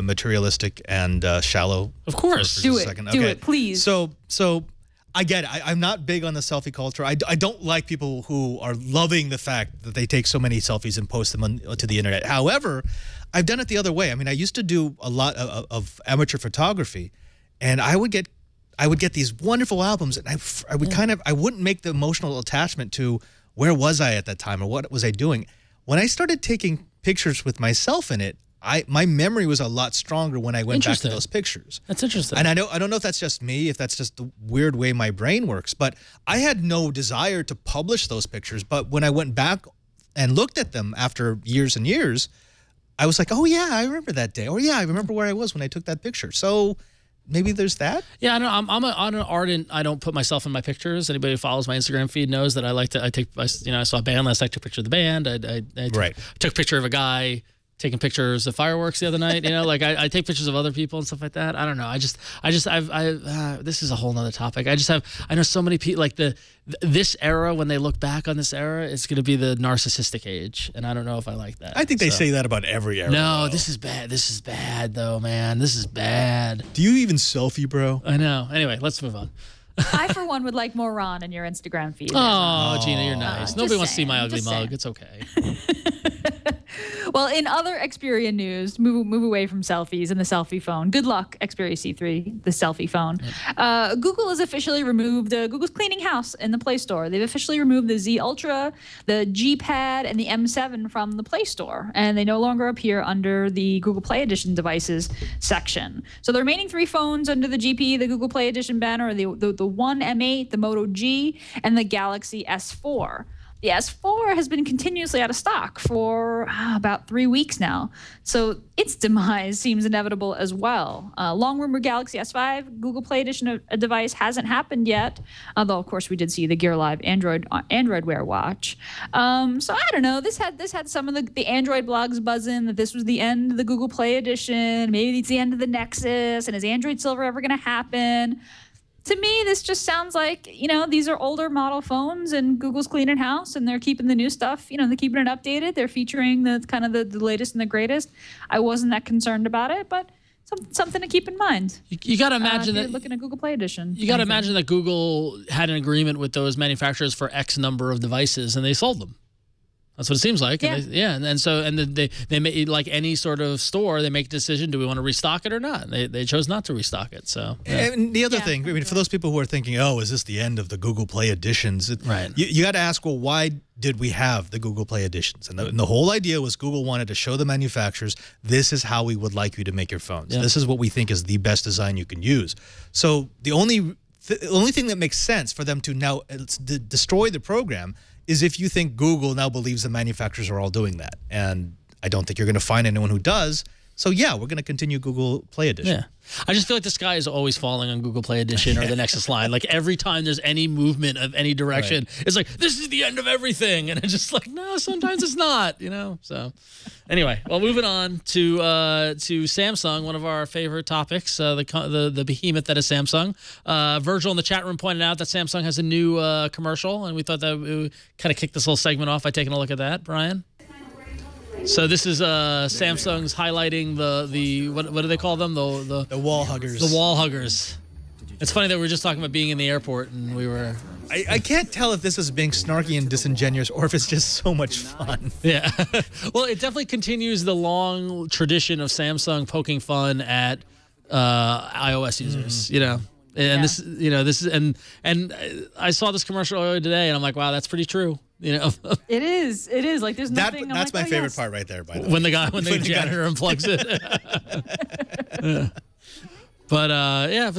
materialistic and shallow? Of course. Do it, please. So I get it. I'm not big on the selfie culture. I don't like people who are loving the fact that they take so many selfies and post them to the internet. However, I've done it the other way. I mean, I used to do a lot of amateur photography, and I would get these wonderful albums, and I wouldn't make the emotional attachment to where was I at that time or what was I doing. When I started taking pictures with myself in it, my memory was a lot stronger when I went back to those pictures. That's interesting. And I don't know if that's just me, if that's just the weird way my brain works, but I had no desire to publish those pictures. But when I went back and looked at them after years and years, I was like, oh yeah, I remember that day. Or yeah, I remember where I was when I took that picture. So maybe there's that. Yeah, I know. I'm an ardent. I don't put myself in my pictures. Anybody who follows my Instagram feed knows that I like to. I saw a band last night. I took a picture of the band. I took a picture of a guy taking pictures of fireworks the other night. Like I take pictures of other people and stuff like that. I don't know. This is a whole nother topic. I know so many people like this era, when they look back on this era, it's going to be the narcissistic age. And I don't know if I like that. I think they say that about every era. No, this is bad. This is bad though, man. This is bad. Do you even selfie, bro? I know. Anyway, let's move on. I, for one, would like more Ron in your Instagram feed. Oh, Gina, you're nice. Nobody wants to see my ugly mug. It's okay. Well, in other Xperia news, move away from selfies and the selfie phone. Good luck, Xperia C3, the selfie phone. Google has officially removed Google's cleaning house in the Play Store. They've officially removed the Z Ultra, the G Pad, and the M7 from the Play Store, and they no longer appear under the Google Play Edition devices section. So the remaining 3 phones under the GP, the Google Play Edition banner, are the One M8, the Moto G, and the Galaxy S4. The S4 has been continuously out of stock for about 3 weeks now, so its demise seems inevitable as well. Long-rumored Galaxy S5 Google Play Edition of a device hasn't happened yet, although of course we did see the Gear Live Android Wear watch. So I don't know. This had some of the Android blogs buzzing that this was the end of the Google Play Edition. Maybe it's the end of the Nexus, and is Android Silver ever going to happen? To me, this just sounds like, these are older model phones and Google's cleaning house and they're keeping the new stuff, they're keeping it updated. They're featuring the latest and the greatest. I wasn't that concerned about it, but something to keep in mind. You got to imagine that looking at Google Play Edition. You got to imagine that Google had an agreement with those manufacturers for X number of devices and they sold them. That's what it seems like. Yeah. And they make, like any sort of store, they make a decision: do we want to restock it or not? They chose not to restock it. So and the other thing, I mean, for those people who are thinking, oh, is this the end of the Google Play Editions? Right. You got to ask, well, why did we have the Google Play Editions? And the whole idea was Google wanted to show the manufacturers, this is how we would like you to make your phones. Yeah. This is what we think is the best design you can use. So the only thing that makes sense for them to now destroy the program is if you think Google now believes the manufacturers are all doing that. And I don't think you're going to find anyone who does. So yeah, we're going to continue Google Play Edition. Yeah. I just feel like the sky is always falling on Google Play Edition or the Nexus line. Like every time there's any movement of any direction, it's like, this is the end of everything. And it's just like, no, sometimes it's not, So anyway, well, moving on to Samsung, one of our favorite topics, the behemoth that is Samsung. Virgil in the chat room pointed out that Samsung has a new commercial, and we thought that we would kind of kick this little segment off by taking a look at that. Brian? So this is Samsung's highlighting the what do they call them? The wall huggers. The wall huggers. It's funny that we were just talking about being in the airport and we were... I can't tell if this is being snarky and disingenuous or if it's just so much fun. Yeah. Well, it definitely continues the long tradition of Samsung poking fun at iOS users, And this is and I saw this commercial earlier today and I'm like, wow, that's pretty true. It is. Like there's nothing. That's my favorite part right there. By the way, when the janitor unplugs it. Yeah. But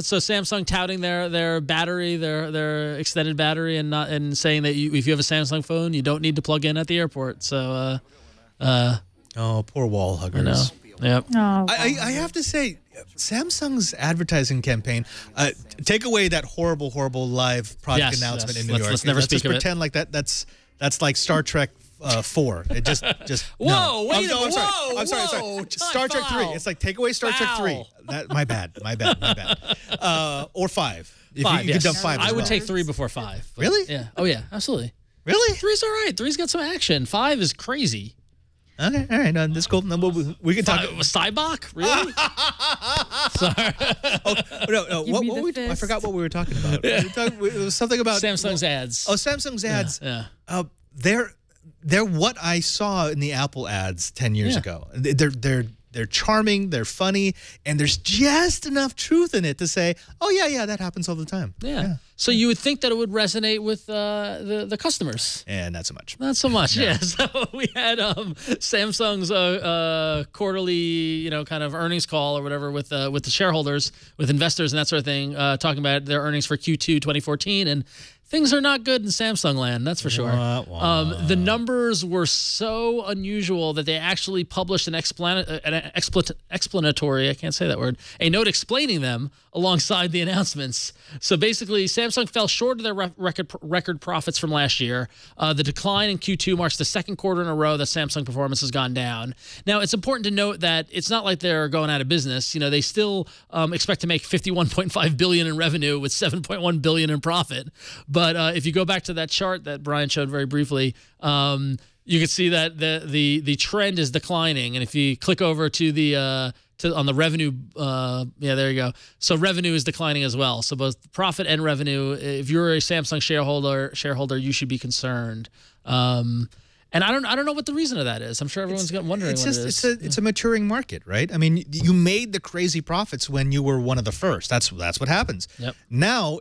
so Samsung touting their battery, their extended battery, and saying that if you have a Samsung phone, you don't need to plug in at the airport. So, oh, poor wall huggers. Yep. Oh, I have to say, Samsung's advertising campaign, take away that horrible live product announcement in New York. Let's never speak of it. Let's pretend like that's like Star Trek 4. It just whoa, no. wait a minute. I'm sorry. Star Trek 3. It's like take away Star Trek 3. My bad. Or 5. If you could dump 5 I would well. take 3 before 5. Really? Yeah. Oh yeah, absolutely. Really? 3's all right. 3's got some action. 5 is crazy. Okay, all right. That's cool. No, we can talk. Cybok? Really? Sorry. No. I forgot what we were talking about. It was something about Samsung's ads. Oh, Samsung's ads. Yeah. They're what I saw in the Apple ads 10 years ago. They're charming, they're funny, and there's just enough truth in it to say, oh yeah, that happens all the time. Yeah. So you would think that it would resonate with the customers. And not so much. Not so much, yeah. So we had Samsung's quarterly, kind of earnings call or whatever with the shareholders, with investors and that sort of thing, talking about their earnings for Q2 2014, and things are not good in Samsung land, that's for sure. The numbers were so unusual that they actually published an explanatory, I can't say that word, a note explaining them alongside the announcements. So basically, Samsung fell short of their record profits from last year. The decline in Q2 marks the second quarter in a row that Samsung performance has gone down. Now, it's important to note that it's not like they're going out of business. They still expect to make $51.5 billion in revenue with $7.1 billion in profit. But if you go back to that chart that Bryan showed very briefly, you can see that the trend is declining. And if you click over to the on the revenue, there you go. So revenue is declining as well. So both profit and revenue. If you're a Samsung shareholder, you should be concerned. And I don't know what the reason of that is. I'm sure everyone's wondering what it is. It's a maturing market, right? I mean, you made the crazy profits when you were one of the first. That's what happens. Yep. Now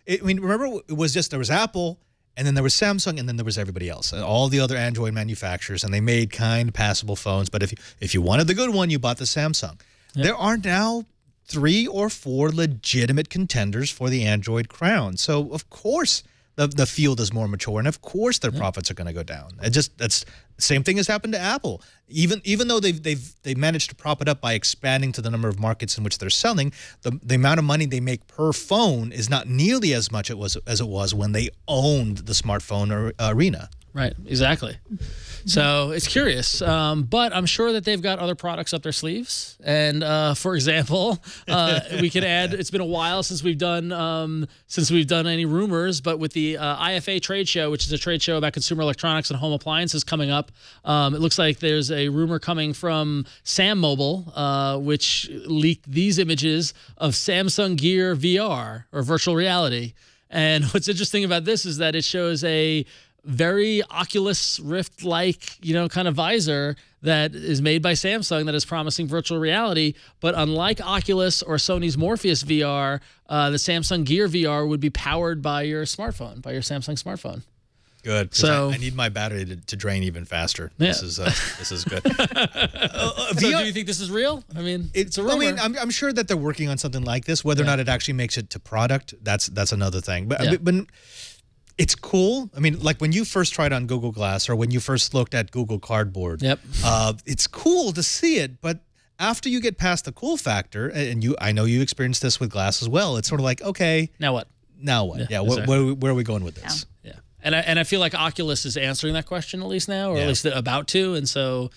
remember there was Apple, and then there was Samsung, and then there was everybody else, all the other Android manufacturers, and they made kind, passable phones. But if you wanted the good one, you bought the Samsung. Yep. There are now 3 or 4 legitimate contenders for the Android crown. So of course the field is more mature, and of course their profits are going to go down. That's the same thing has happened to Apple. Even though they've managed to prop it up by expanding to the number of markets in which they're selling, the amount of money they make per phone is not nearly as much as it was when they owned the smartphone arena. Right, exactly. So it's curious, but I'm sure that they've got other products up their sleeves. And for example, we can add. It's been a while since we've done any rumors, but with the IFA trade show, which is a trade show about consumer electronics and home appliances coming up, it looks like there's a rumor coming from Sam Mobile, which leaked these images of Samsung Gear VR or virtual reality. And what's interesting about this is that it shows a very Oculus Rift-like, kind of visor that is made by Samsung that is promising virtual reality. But unlike Oculus or Sony's Morpheus VR, the Samsung Gear VR would be powered by your smartphone, by your Samsung smartphone. Good. So I need my battery to drain even faster. Yeah. This is good. So do you think this is real? I mean, it's a rumor. I mean, I'm sure that they're working on something like this. Whether or not it actually makes it to product, that's another thing. But it's cool. I mean, like when you first tried on Google Glass or when you first looked at Google Cardboard, it's cool to see it. But after you get past the cool factor, and I know you experienced this with Glass as well, it's sort of like, okay. Now what? Now what? Yeah, where are we going with this? Yeah. And I feel like Oculus is answering that question at least now, or at least about to. And so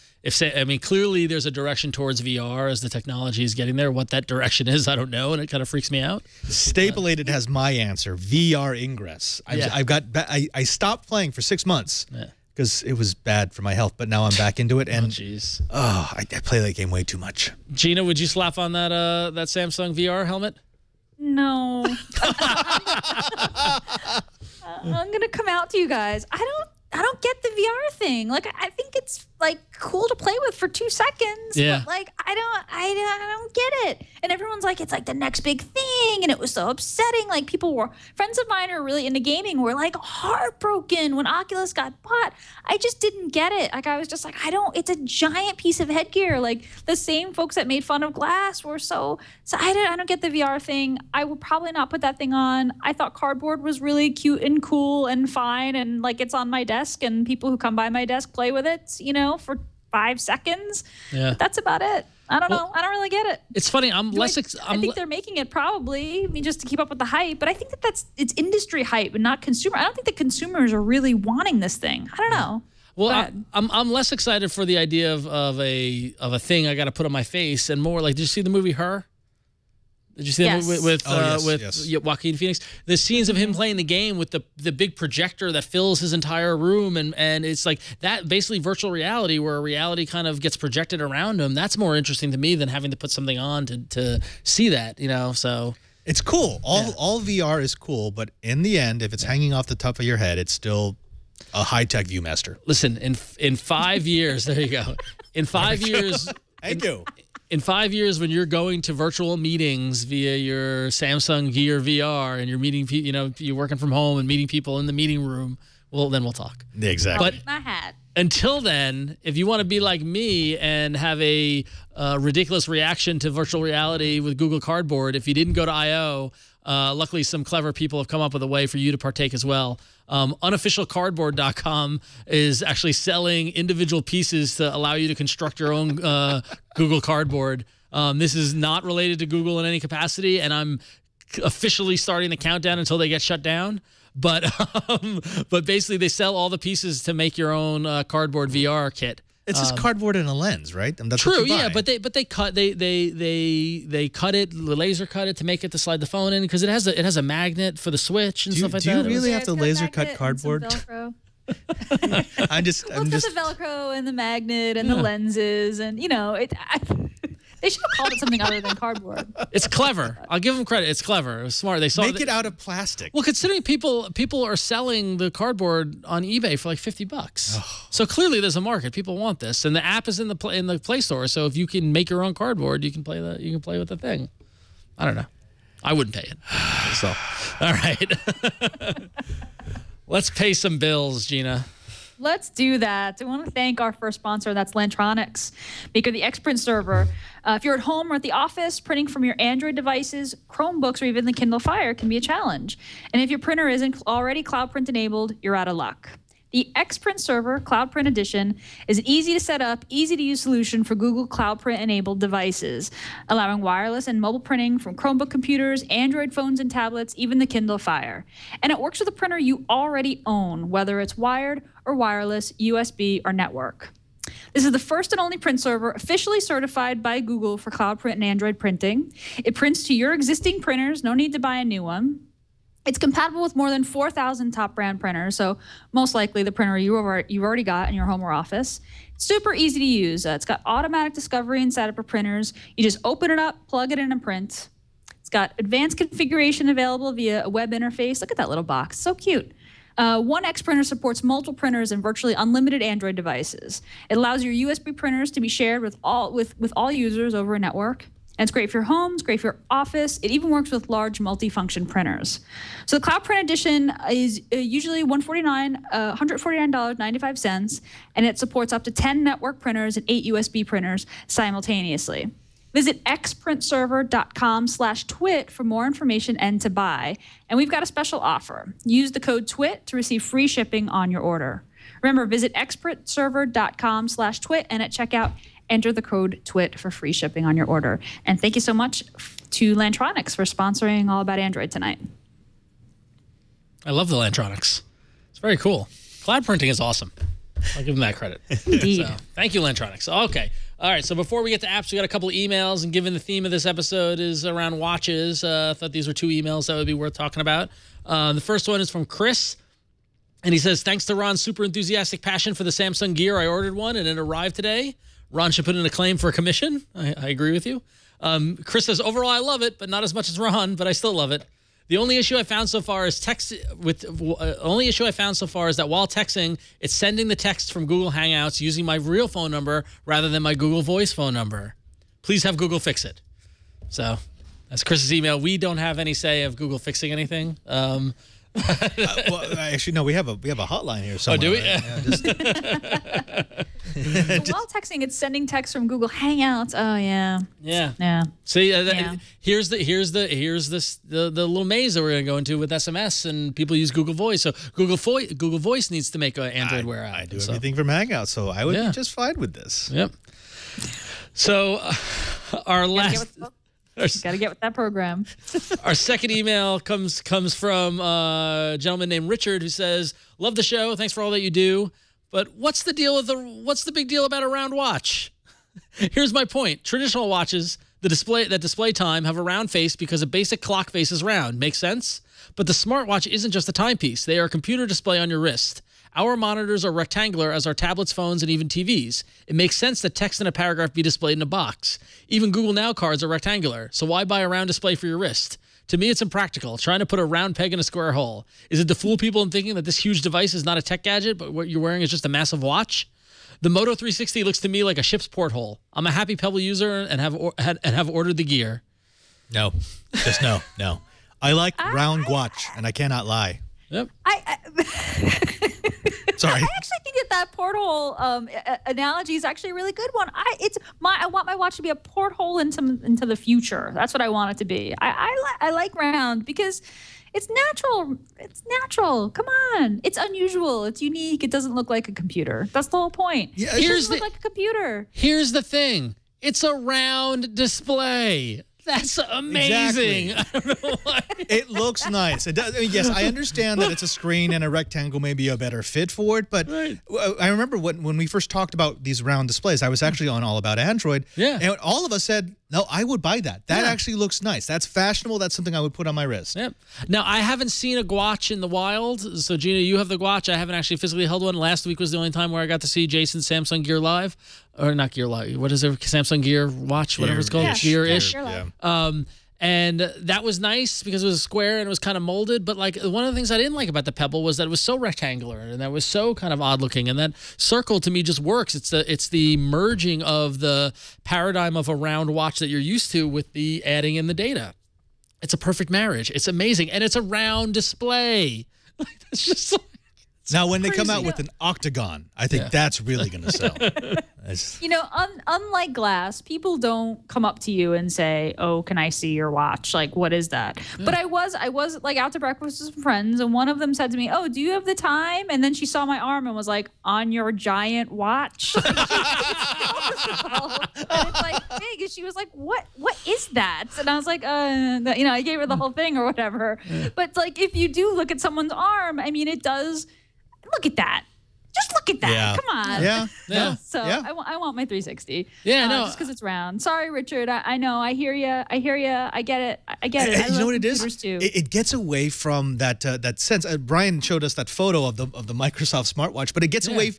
clearly there's a direction towards VR as the technology is getting there. What that direction is, I don't know, and it kind of freaks me out. Stapleated has my answer: VR Ingress. I stopped playing for 6 months because it was bad for my health, but now I'm back into it. And I play that game way too much. Gina, would you slap on that Samsung VR helmet? No. I'm gonna come out to you guys. I don't get the VR thing. Like, I think it's like cool to play with for 2 seconds. Yeah. But like, I don't get it. And everyone's like, it's like the next big thing. And it was so upsetting. Like, friends of mine who are really into gaming were like heartbroken when Oculus got bought. I just didn't get it. Like, I was just like, it's a giant piece of headgear. Like, the same folks that made fun of Glass were so I don't get the VR thing. I would probably not put that thing on. I thought Cardboard was really cute and cool and fine. And like, it's on my desk and people who come by my desk play with it, for 5 seconds. Yeah. But that's about it. I don't know. I don't really get it. It's funny. I think they're making it probably, I mean, just to keep up with the hype. But I think it's industry hype and not consumer. I don't think the consumers are really wanting this thing. I don't know. Well, I'm less excited for the idea of a thing I got to put on my face, and more like, did you see the movie Her? Did you see that movie with Joaquin Phoenix? The scenes of him playing the game with the big projector that fills his entire room, and it's like that, basically virtual reality, where reality kind of gets projected around him. That's more interesting to me than having to put something on to see that, you know. So it's cool. All VR is cool, but in the end, if it's hanging off the top of your head, it's still a high-tech ViewMaster. Listen, in 5 years, there you go. In 5 years, thank you. In 5 years, when you're going to virtual meetings via your Samsung Gear VR and you're meeting, you're working from home and meeting people in the meeting room, well, then we'll talk. Exactly. But my hat. Until then, if you want to be like me and have a ridiculous reaction to virtual reality with Google Cardboard, if you didn't go to I/O, luckily some clever people have come up with a way for you to partake as well. Unofficialcardboard.com is actually selling individual pieces to allow you to construct your own Google Cardboard. This is not related to Google in any capacity, and I'm officially starting the countdown until they get shut down. But basically, they sell all the pieces to make your own cardboard VR kit. It's just cardboard and a lens, right? And that's true, what you buy. yeah. But they cut they cut it, laser cut it to make it to slide the phone in, because it has a magnet for the switch and stuff like that. Do you really have to laser cut cardboard? I'm just the Velcro and the magnet and the lenses, and they should have called it something other than cardboard. It's clever. I'll give them credit. It's clever. It was smart. They saw Make it out of plastic. Well, considering people are selling the cardboard on eBay for like $50, so clearly there's a market. People want this, and the app is in the Play Store. So if you can make your own cardboard, you can play with the thing. I don't know. I wouldn't pay it. So, all right. Let's pay some bills, Gina. Let's do that. I want to thank our first sponsor, that's Lantronix, maker of the Xprint server. If you're at home or at the office, printing from your Android devices, Chromebooks, or even the Kindle Fire can be a challenge. And if your printer isn't already Cloud Print enabled, you're out of luck. The Xprint Server Cloud Print Edition is an easy to set up, easy to use solution for Google Cloud Print enabled devices, allowing wireless and mobile printing from Chromebook computers, Android phones and tablets, even the Kindle Fire. And it works with a printer you already own, whether it's wired or wireless, USB or network. This is the first and only print server officially certified by Google for cloud print and Android printing. It prints to your existing printers, no need to buy a new one. It's compatible with more than 4,000 top brand printers, so most likely the printer you've already got in your home or office. It's super easy to use. It's got automatic discovery and setup of printers. You just open it up, plug it in, and print. It's got advanced configuration available via a web interface. Look at that little box. So cute. One X printer supports multiple printers and virtually unlimited Android devices. It allows your USB printers to be shared with all users over a network. And it's great for your home, it's great for your office. It even works with large multi-function printers. So the Cloud Print Edition is usually $149.95, and it supports up to 10 network printers and 8 USB printers simultaneously. Visit xprintserver.com/twit for more information and to buy. And we've got a special offer. Use the code TWIT to receive free shipping on your order. Remember, visit xprintserver.com/twit, and at checkout, enter the code TWIT for free shipping on your order. And thank you so much to Lantronix for sponsoring All About Android tonight. I love the Lantronix. It's very cool. Cloud printing is awesome. I'll give them that credit. Indeed. So, thank you, Lantronix. Okay. All right. So before we get to apps, we got a couple of emails. And given the theme of this episode is around watches, I thought these were 2 emails that would be worth talking about. The first one is from Chris. And he says, thanks to Ron's super enthusiastic passion for the Samsung Gear, I ordered one and it arrived today. Ron should put in a claim for a commission. I agree with you. Chris says, overall, I love it, but not as much as Ron, but I still love it. The only issue I found so far is that while texting, it's sending the text from Google Hangouts using my real phone number rather than my Google Voice phone number. Please have Google fix it. So that's Chris's email. We don't have any say of Google fixing anything. Well, actually, no. We have a hotline here. Somewhere, do we? Right? Yeah, While texting, it's sending text from Google Hangouts. Oh yeah. Yeah. See, Yeah. here's the little maze that we're gonna go into with SMS, and people use Google Voice. So Google Voice needs to make an Android Wear app. I do everything from Hangouts, so I would be just fine with this. Yep. So our last. Got to get with that program. Our second email comes from a gentleman named Richard, who says, "Love the show. Thanks for all that you do. But what's the big deal about a round watch? Here's my point. Traditional watches that display time have a round face because a basic clock face is round. Makes sense? But the smartwatch isn't just a timepiece. They are a computer display on your wrist. Our monitors are rectangular, as are tablets, phones, and even TVs. It makes sense that text in a paragraph be displayed in a box. Even Google Now cards are rectangular, so why buy a round display for your wrist? To me, it's impractical, trying to put a round peg in a square hole. Is it to fool people into thinking that this huge device is not a tech gadget, but what you're wearing is just a massive watch? The Moto 360 looks to me like a ship's porthole. I'm a happy Pebble user and have ordered the gear." No, just no. I like round watch, and I cannot lie. Yep. Sorry. I actually think that porthole analogy is actually a really good one. I want my watch to be a porthole into the future. That's what I want it to be. I like round because it's natural. It's natural. Come on. It's unusual. It's unique. It doesn't look like a computer. That's the whole point. Yeah, It doesn't look like a computer. Here's the thing. It's a round display. That's amazing. Exactly. I don't know why. It looks nice. It does. I mean, yes, I understand that it's a screen and a rectangle may be a better fit for it, but I remember when we first talked about these round displays, I was actually on All About Android, and all of us said, no, I would buy that. That actually looks nice. That's fashionable. That's something I would put on my wrist. Yep. Now, I haven't seen a Gwatch in the wild. So, Gina, you have the Gwatch. I haven't actually physically held one. Last week was the only time where I got to see Jason's Samsung Gear Live. Or not Gear Live. What is it? Samsung Gear Watch, whatever it's called. Yeah. Gear-ish. Yeah. And that was nice because it was square and it was kind of molded. But like one of the things I didn't like about the Pebble was that it was so rectangular and that was so kind of odd looking. And that circle to me just works. It's the merging of the paradigm of a round watch that you're used to with the adding in the data. It's a perfect marriage. It's amazing, and it's a round display. Like that's just. Now, when they come out with an octagon, I think that's really going to sell. You know, unlike glass, people don't come up to you and say, "Oh, can I see your watch? Like, what is that?" Yeah. But I was like out to breakfast with some friends, and one of them said to me, "Oh, do you have the time?" And then she saw my arm and was like, "On your giant watch." And it's like big, and she was like, "What is that?" And I was like, you know, I gave her the whole thing or whatever. But like, if you do look at someone's arm, I mean, it does. Look at that. Just look at that. Yeah. Come on. Yeah. So I want my 360. Yeah, no. Just because it's round. Sorry, Richard. I know. I hear you. I get it. I get it. And you know what it is? Too. It gets away from that sense. Bryan showed us that photo of the Microsoft smartwatch, but it gets away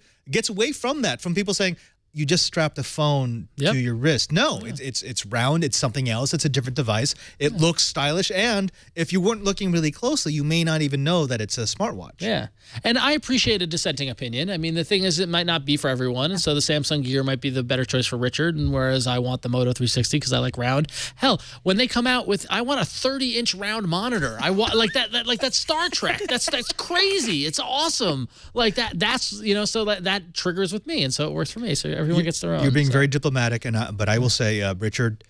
from that, from people saying, you just strapped a phone to your wrist. No, it's round. It's something else. It's a different device. It looks stylish, and if you weren't looking really closely, you may not even know that it's a smartwatch. Yeah, and I appreciate a dissenting opinion. I mean, the thing is, it might not be for everyone, and so the Samsung Gear might be the better choice for Richard, and whereas I want the Moto 360 because I like round. Hell, when they come out with, I want a 30-inch round monitor. I want like that Star Trek. That's crazy. It's awesome. Like that. That's so that triggers with me, and so it works for me. So everyone gets their own. You're being very diplomatic, but I will say, Richard,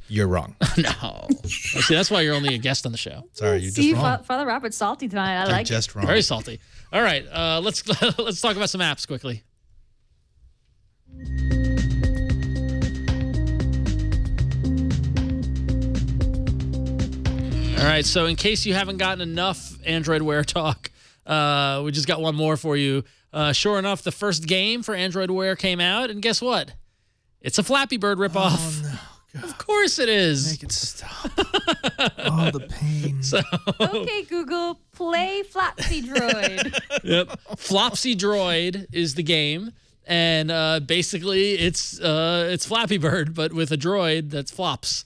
you're wrong. No. See, that's why you're only a guest on the show. Sorry, you're just wrong. Father Robert's salty tonight. I You're like just wrong. Very salty. All right, let's talk about some apps quickly. All right, so in case you haven't gotten enough Android Wear talk, we just got one more for you. Sure enough, the first game for Android Wear came out, and guess what? It's a Flappy Bird ripoff. Oh, no. God. Of course it is. Make it stop. Oh, the pain. Okay, Google, play Flopsy Droid. Yep. Flopsy Droid is the game, and basically it's Flappy Bird, but with a droid that's flops.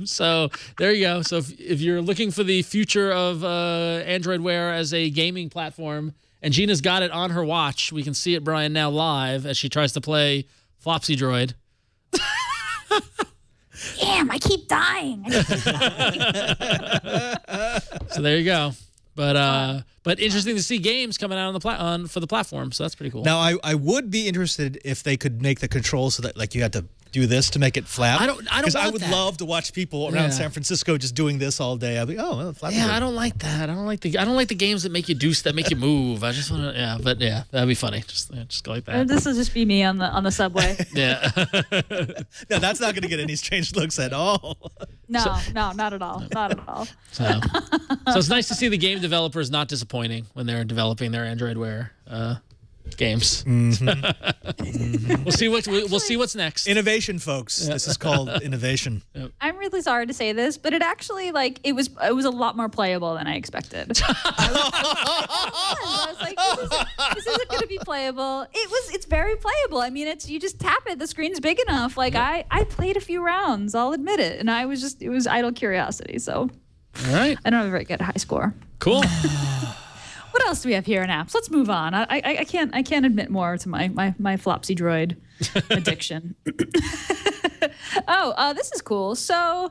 So there you go. So if you're looking for the future of Android Wear as a gaming platform, and Gina's got it on her watch, we can see it, Bryan, now live as she tries to play Flopsy Droid. Damn, I keep dying. So there you go. But interesting to see games coming out on for the platform. So that's pretty cool. Now, I would be interested if they could make the controls so that like you had to do this to make it flap. I don't Because I want would that. love to watch people around San Francisco just doing this all day. I'd be, oh, well, flap. Yeah, I don't like that. I don't like the games that make you that make you move. I just want to, but that'd be funny. Just go like that. This will just be me on the subway. Yeah. No, that's not going to get any strange looks at all. No, not at all. Not at all. So it's nice to see the game developers not disappointing when they're developing their Android Wear games. We'll see what's next. Innovation, folks. This is called innovation. I'm really sorry to say this, but it actually it was a lot more playable than I expected. I was like, this isn't going to be playable. It's very playable. I mean, you just tap it, the screen's big enough. Like I played a few rounds, I'll admit it, and it was idle curiosity. So, all right, I don't have a very good high score. Cool. What else do we have here in apps? Let's move on. I can't admit more to my Flopsy Droid addiction. This is cool. So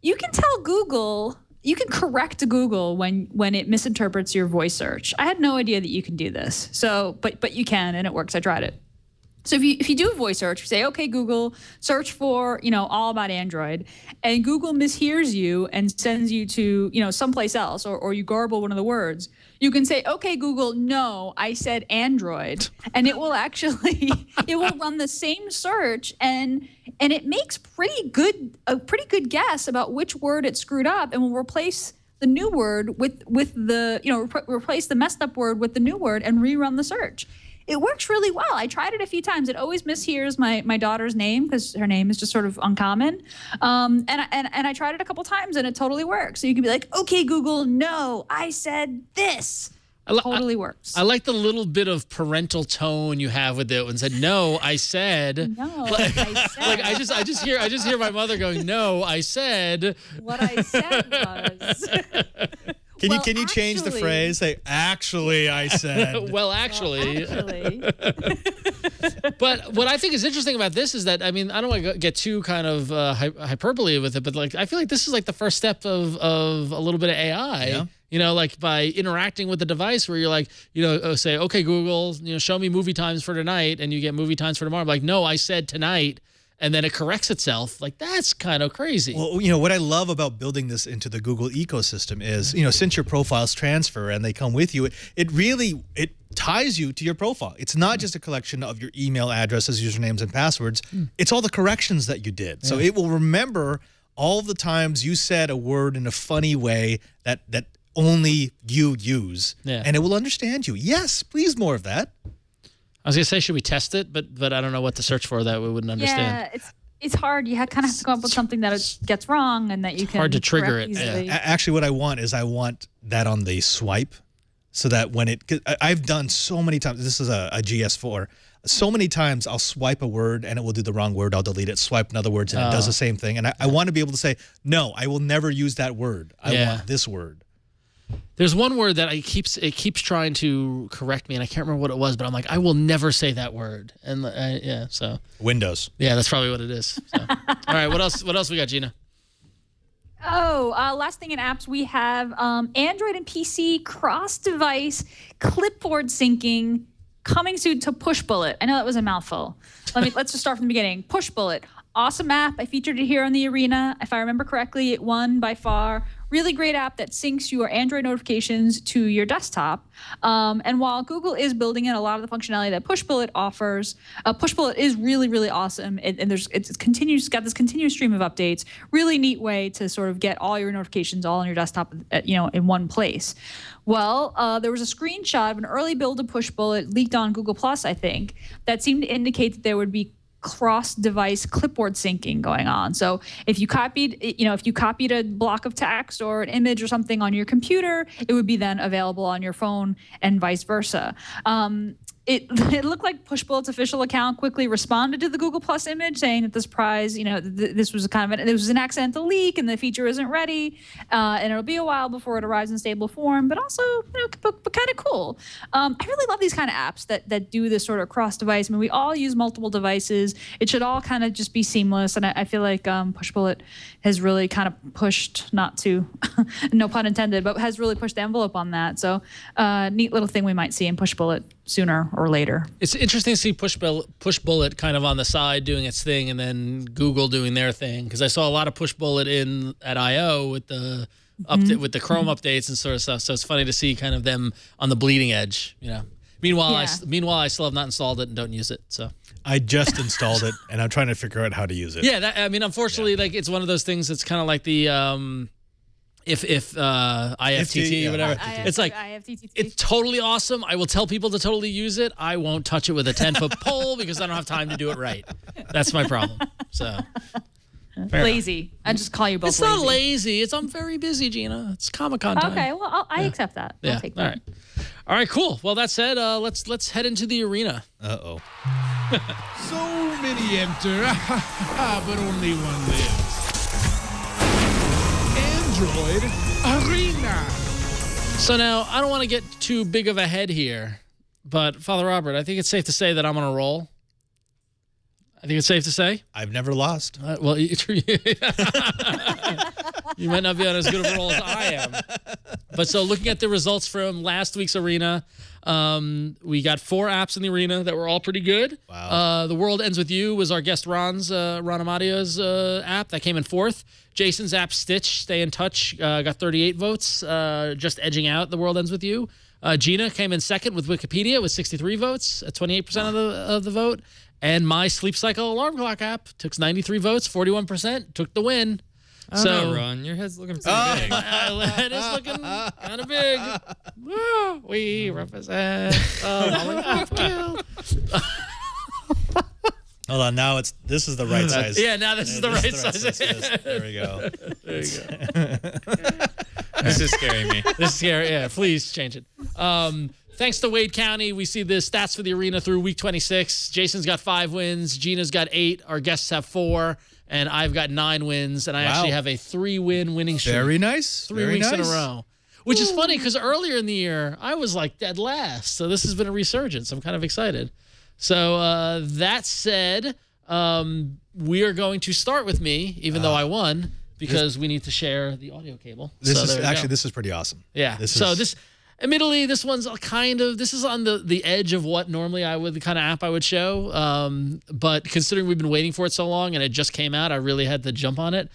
you can tell Google, you can correct Google when it misinterprets your voice search. I had no idea that you can do this. So, but you can, and it works. I tried it. So if you do a voice search, you say, okay, Google, search for, all about Android, and Google mishears you and sends you to, someplace else, or you garble one of the words, you can say, okay, Google, no, I said Android, and it will run the same search, and it makes a pretty good guess about which word it screwed up, and will replace the new word with the, replace the messed up word with the new word and rerun the search. It works really well. I tried it a few times. It always mishears my daughter's name because her name is just sort of uncommon. And I tried it a couple times and it totally works. So you can be like, okay, Google, no, I said this. Totally works. I like the little bit of parental tone you have with it when said, no, I said. No, I said. I just hear my mother going, no, I said. What I said was. Can you change the phrase? Say, actually, I said. Well, actually. But But what I think is interesting about this is that, I mean, I don't want to get too kind of hyperbole with it, but I feel like this is the first step of a little bit of AI. Yeah. By interacting with the device where you're say, okay, Google, show me movie times for tonight, and you get movie times for tomorrow. I'm like, no, I said tonight. And then it corrects itself. That's kind of crazy. Well, what I love about building this into the Google ecosystem is, since your profiles transfer and they come with you, it ties you to your profile. It's not just a collection of your email addresses, usernames, and passwords. It's all the corrections that you did. So it will remember all the times you said a word in a funny way that only you use, and it will understand you. Yes, please, more of that. I was going to say, should we test it? But I don't know what to search for that we wouldn't understand. Yeah, it's hard. You kind of have to come up with something that it gets wrong and that you can. Hard to trigger it. Yeah. Actually, what I want is that on the swipe, so that when I've done so many times. This is a GS4. So many times I'll swipe a word and it will do the wrong word. I'll delete it. Swipe another word and it does the same thing. And I want to be able to say, no, I will never use that word. I want this word. There's one word that it keeps trying to correct me, and I can't remember what it was, but I'm like, I will never say that word. And so Windows. Yeah, that's probably what it is. So. All right, what else we got, Gina? Last thing in apps, we have Android and PC cross-device clipboard syncing coming soon to Pushbullet. I know that was a mouthful. Let's just start from the beginning. Pushbullet, awesome app. I featured it here on the Arena. If I remember correctly, it won by far. Really great app that syncs your Android notifications to your desktop. And while Google is building in a lot of the functionality that Pushbullet offers, Pushbullet is really, really awesome. And it's got this continuous stream of updates. Really neat way to sort of get all your notifications all on your desktop, in one place. Well, there was a screenshot of an early build of Pushbullet leaked on Google Plus, I think, that seemed to indicate that there would be cross-device clipboard syncing going on. So if you copied a block of text or an image or something on your computer, it would be then available on your phone and vice versa. it looked like Pushbullet's official account quickly responded to the Google Plus image saying that this prize, this was an accidental leak and the feature isn't ready, and it'll be a while before it arrives in stable form. But also, but kind of cool. I really love these kind of apps that do this sort of cross-device. I mean, we all use multiple devices. It should all kind of just be seamless, and I feel like Pushbullet has really kind of pushed, not to, no pun intended, but has really pushed the envelope on that. So, neat little thing we might see in Pushbullet sooner or later. It's interesting to see Pushbullet kind of on the side doing its thing, and then Google doing their thing. Because I saw a lot of Pushbullet at I/O with the update, with the Chrome updates and sort of stuff. So it's funny to see kind of them on the bleeding edge. Meanwhile, I still have not installed it and don't use it. So I just installed it, and I'm trying to figure out how to use it. Yeah, unfortunately, like it's one of those things that's kind of like the if IFTT, whatever. It's like, it's totally awesome. I will tell people to totally use it. I won't touch it with a 10-foot pole because I don't have time to do it right. That's my problem. So lazy. I just call you both It's lazy. not lazy. I'm very busy, Gina. It's Comic-Con time. Okay, well, I accept that. Yeah. I'll take that. All right, cool. Well, that said, let's head into the arena. Uh-oh. So many enter, but only one lives. Android Arena. So now, I don't want to get too big of a head here, but Father Robert, I think it's safe to say that I'm on a roll. I think it's safe to say. I've never lost. Well, you might not be on as good of a roll as I am. But so looking at the results from last week's arena, we got 4 apps in the arena that were all pretty good. Wow. The World Ends With You was our guest Ron Amadio's app that came in 4th. Jason's app Stitch, Stay in Touch, got 38 votes, just edging out The World Ends With You. Gina came in 2nd with Wikipedia with 63 votes, at 28% of the vote. And my Sleep Cycle Alarm Clock app took 93 votes, 41%, took the win. So, Ron, your head's looking pretty big. It is looking kind of big. Woo, we represent. Hold on, now this is the right size. Yeah, now this is the right size. There we go. There you go. This is scaring me. This is scary. Yeah, please change it. Thanks to Wade County, we see the stats for the arena through week 26. Jason's got 5 wins. Gina's got 8. Our guests have 4. And I've got 9 wins. And I actually have a 3-win winning streak. Very nice. 3 weeks in a row. Which is funny because earlier in the year, I was like dead last. So this has been a resurgence. I'm kind of excited. So that said, we are going to start with me, even though I won, because we need to share the audio cable. This is pretty awesome. Yeah. Admittedly, this one's this is on the edge of what normally the kind of app I would show. But considering we've been waiting for it so long and it just came out, I really had to jump on it.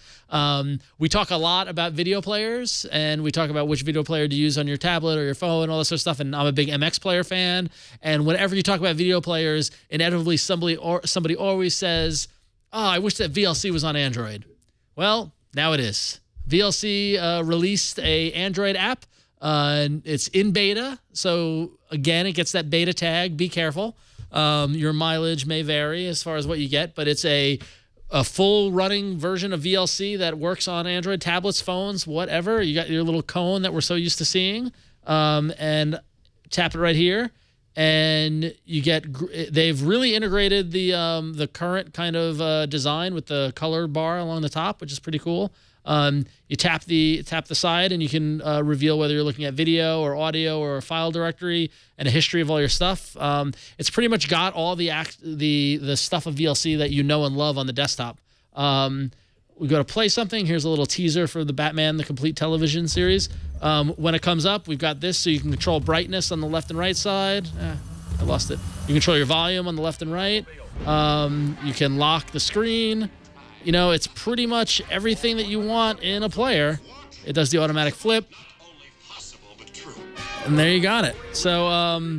We talk a lot about video players, and we talk about which video player to use on your tablet or your phone, all this sort of stuff. And I'm a big MX player fan. And whenever you talk about video players, inevitably somebody always says, "Oh, I wish that VLC was on Android." Well, now it is. VLC released a Android app. It's in beta, so again, it gets that beta tag. Be careful. Your mileage may vary as far as what you get, but it's a full running version of VLC that works on Android tablets, phones, whatever. You got your little cone that we're so used to seeing, and tap it right here, and you get. They've really integrated the current kind of design with the color bar along the top, which is pretty cool. You tap the side, and you can reveal whether you're looking at video or audio or a file directory and a history of all your stuff. It's pretty much got all the stuff of VLC that you know and love on the desktop. We go to play something. Here's a little teaser for the Batman: The Complete Television Series. When it comes up, we've got this, so you can control brightness on the left and right side. I lost it. You control your volume on the left and right. You can lock the screen. You know, it's pretty much everything that you want in a player. It does the automatic flip. And there you got it. So,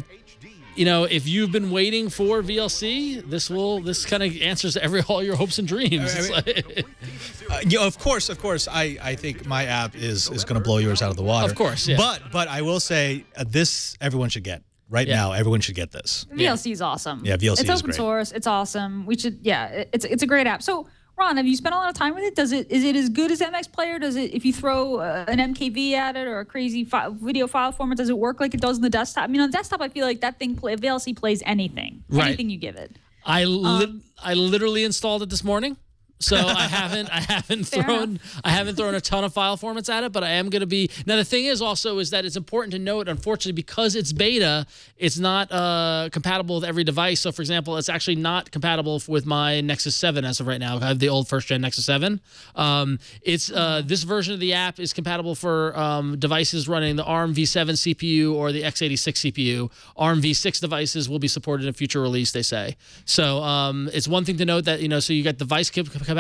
if you've been waiting for VLC, this kind of answers all your hopes and dreams. Of course. I think my app is going to blow yours out of the water. Of course, yeah. But I will say this everyone should get. Right now, everyone should get this. VLC is awesome. Yeah, VLC is It's open great. source. It's awesome. We should, it's a great app. So Ron, have you spent a lot of time with it? Is it as good as MX Player? Does it, if you throw an MKV at it or a crazy video file format, does it work like it does on the desktop? I mean, on the desktop, I feel like that thing VLC plays anything you give it. I literally installed it this morning. So I haven't thrown a ton of file formats at it, but I am going to be. Now the thing is that it's important to note, unfortunately, because it's beta, it's not compatible with every device. So for example, it's actually not compatible with my Nexus 7 as of right now. I have the old first gen Nexus 7. This version of the app is compatible for devices running the ARM v7 CPU or the x86 CPU. ARM v6 devices will be supported in future release, they say. So it's one thing to note that, so you got device compatibility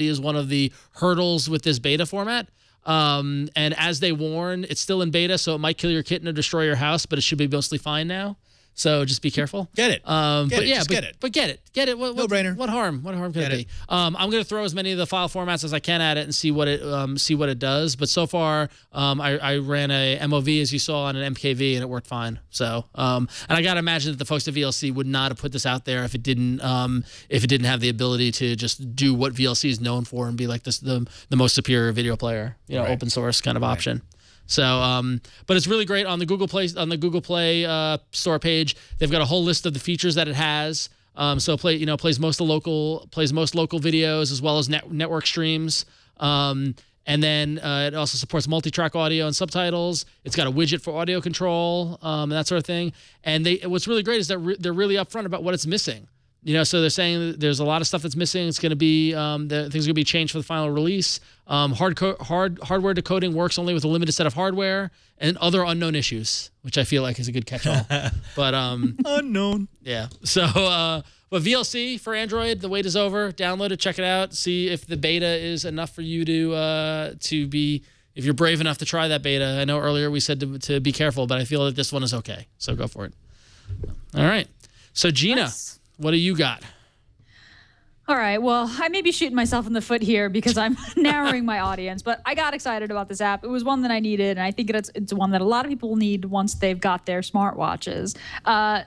is one of the hurdles with this beta format. And as they warn, it's still in beta, so it might kill your kitten or destroy your house, but it should be mostly fine now. So just be careful. Get it. Get it. No brainer. What harm could it be? I'm going to throw as many of the file formats as I can at it and see what it does. But so far, I ran a MOV as you saw on an MKV and it worked fine. So and I got to imagine that the folks at VLC would not have put this out there if it didn't have the ability to just do what VLC is known for and be like this the most superior video player, open source kind of option. So, but it's really great on the Google Play store page. They've got a whole list of the features that it has. So plays most local videos as well as network streams. And then it also supports multi-track audio and subtitles. It's got a widget for audio control and that sort of thing. And what's really great is that they're really upfront about what it's missing. So they're saying that there's a lot of stuff that's missing. It's going to be things are going to be changed for the final release. Hardware decoding works only with a limited set of hardware and other unknown issues, which I feel like is a good catch-all. But unknown. Yeah. So, but VLC for Android, the wait is over. Download it, check it out, see if the beta is enough for you to be. If you're brave enough to try that beta. I know earlier we said to be careful, but I feel like this one is okay. So go for it. All right. So Gina. Nice. What do you got? All right. Well, I may be shooting myself in the foot here because I'm narrowing my audience, but I got excited about this app. It was one that I needed, and I think it's one that a lot of people need once they've got their smartwatches.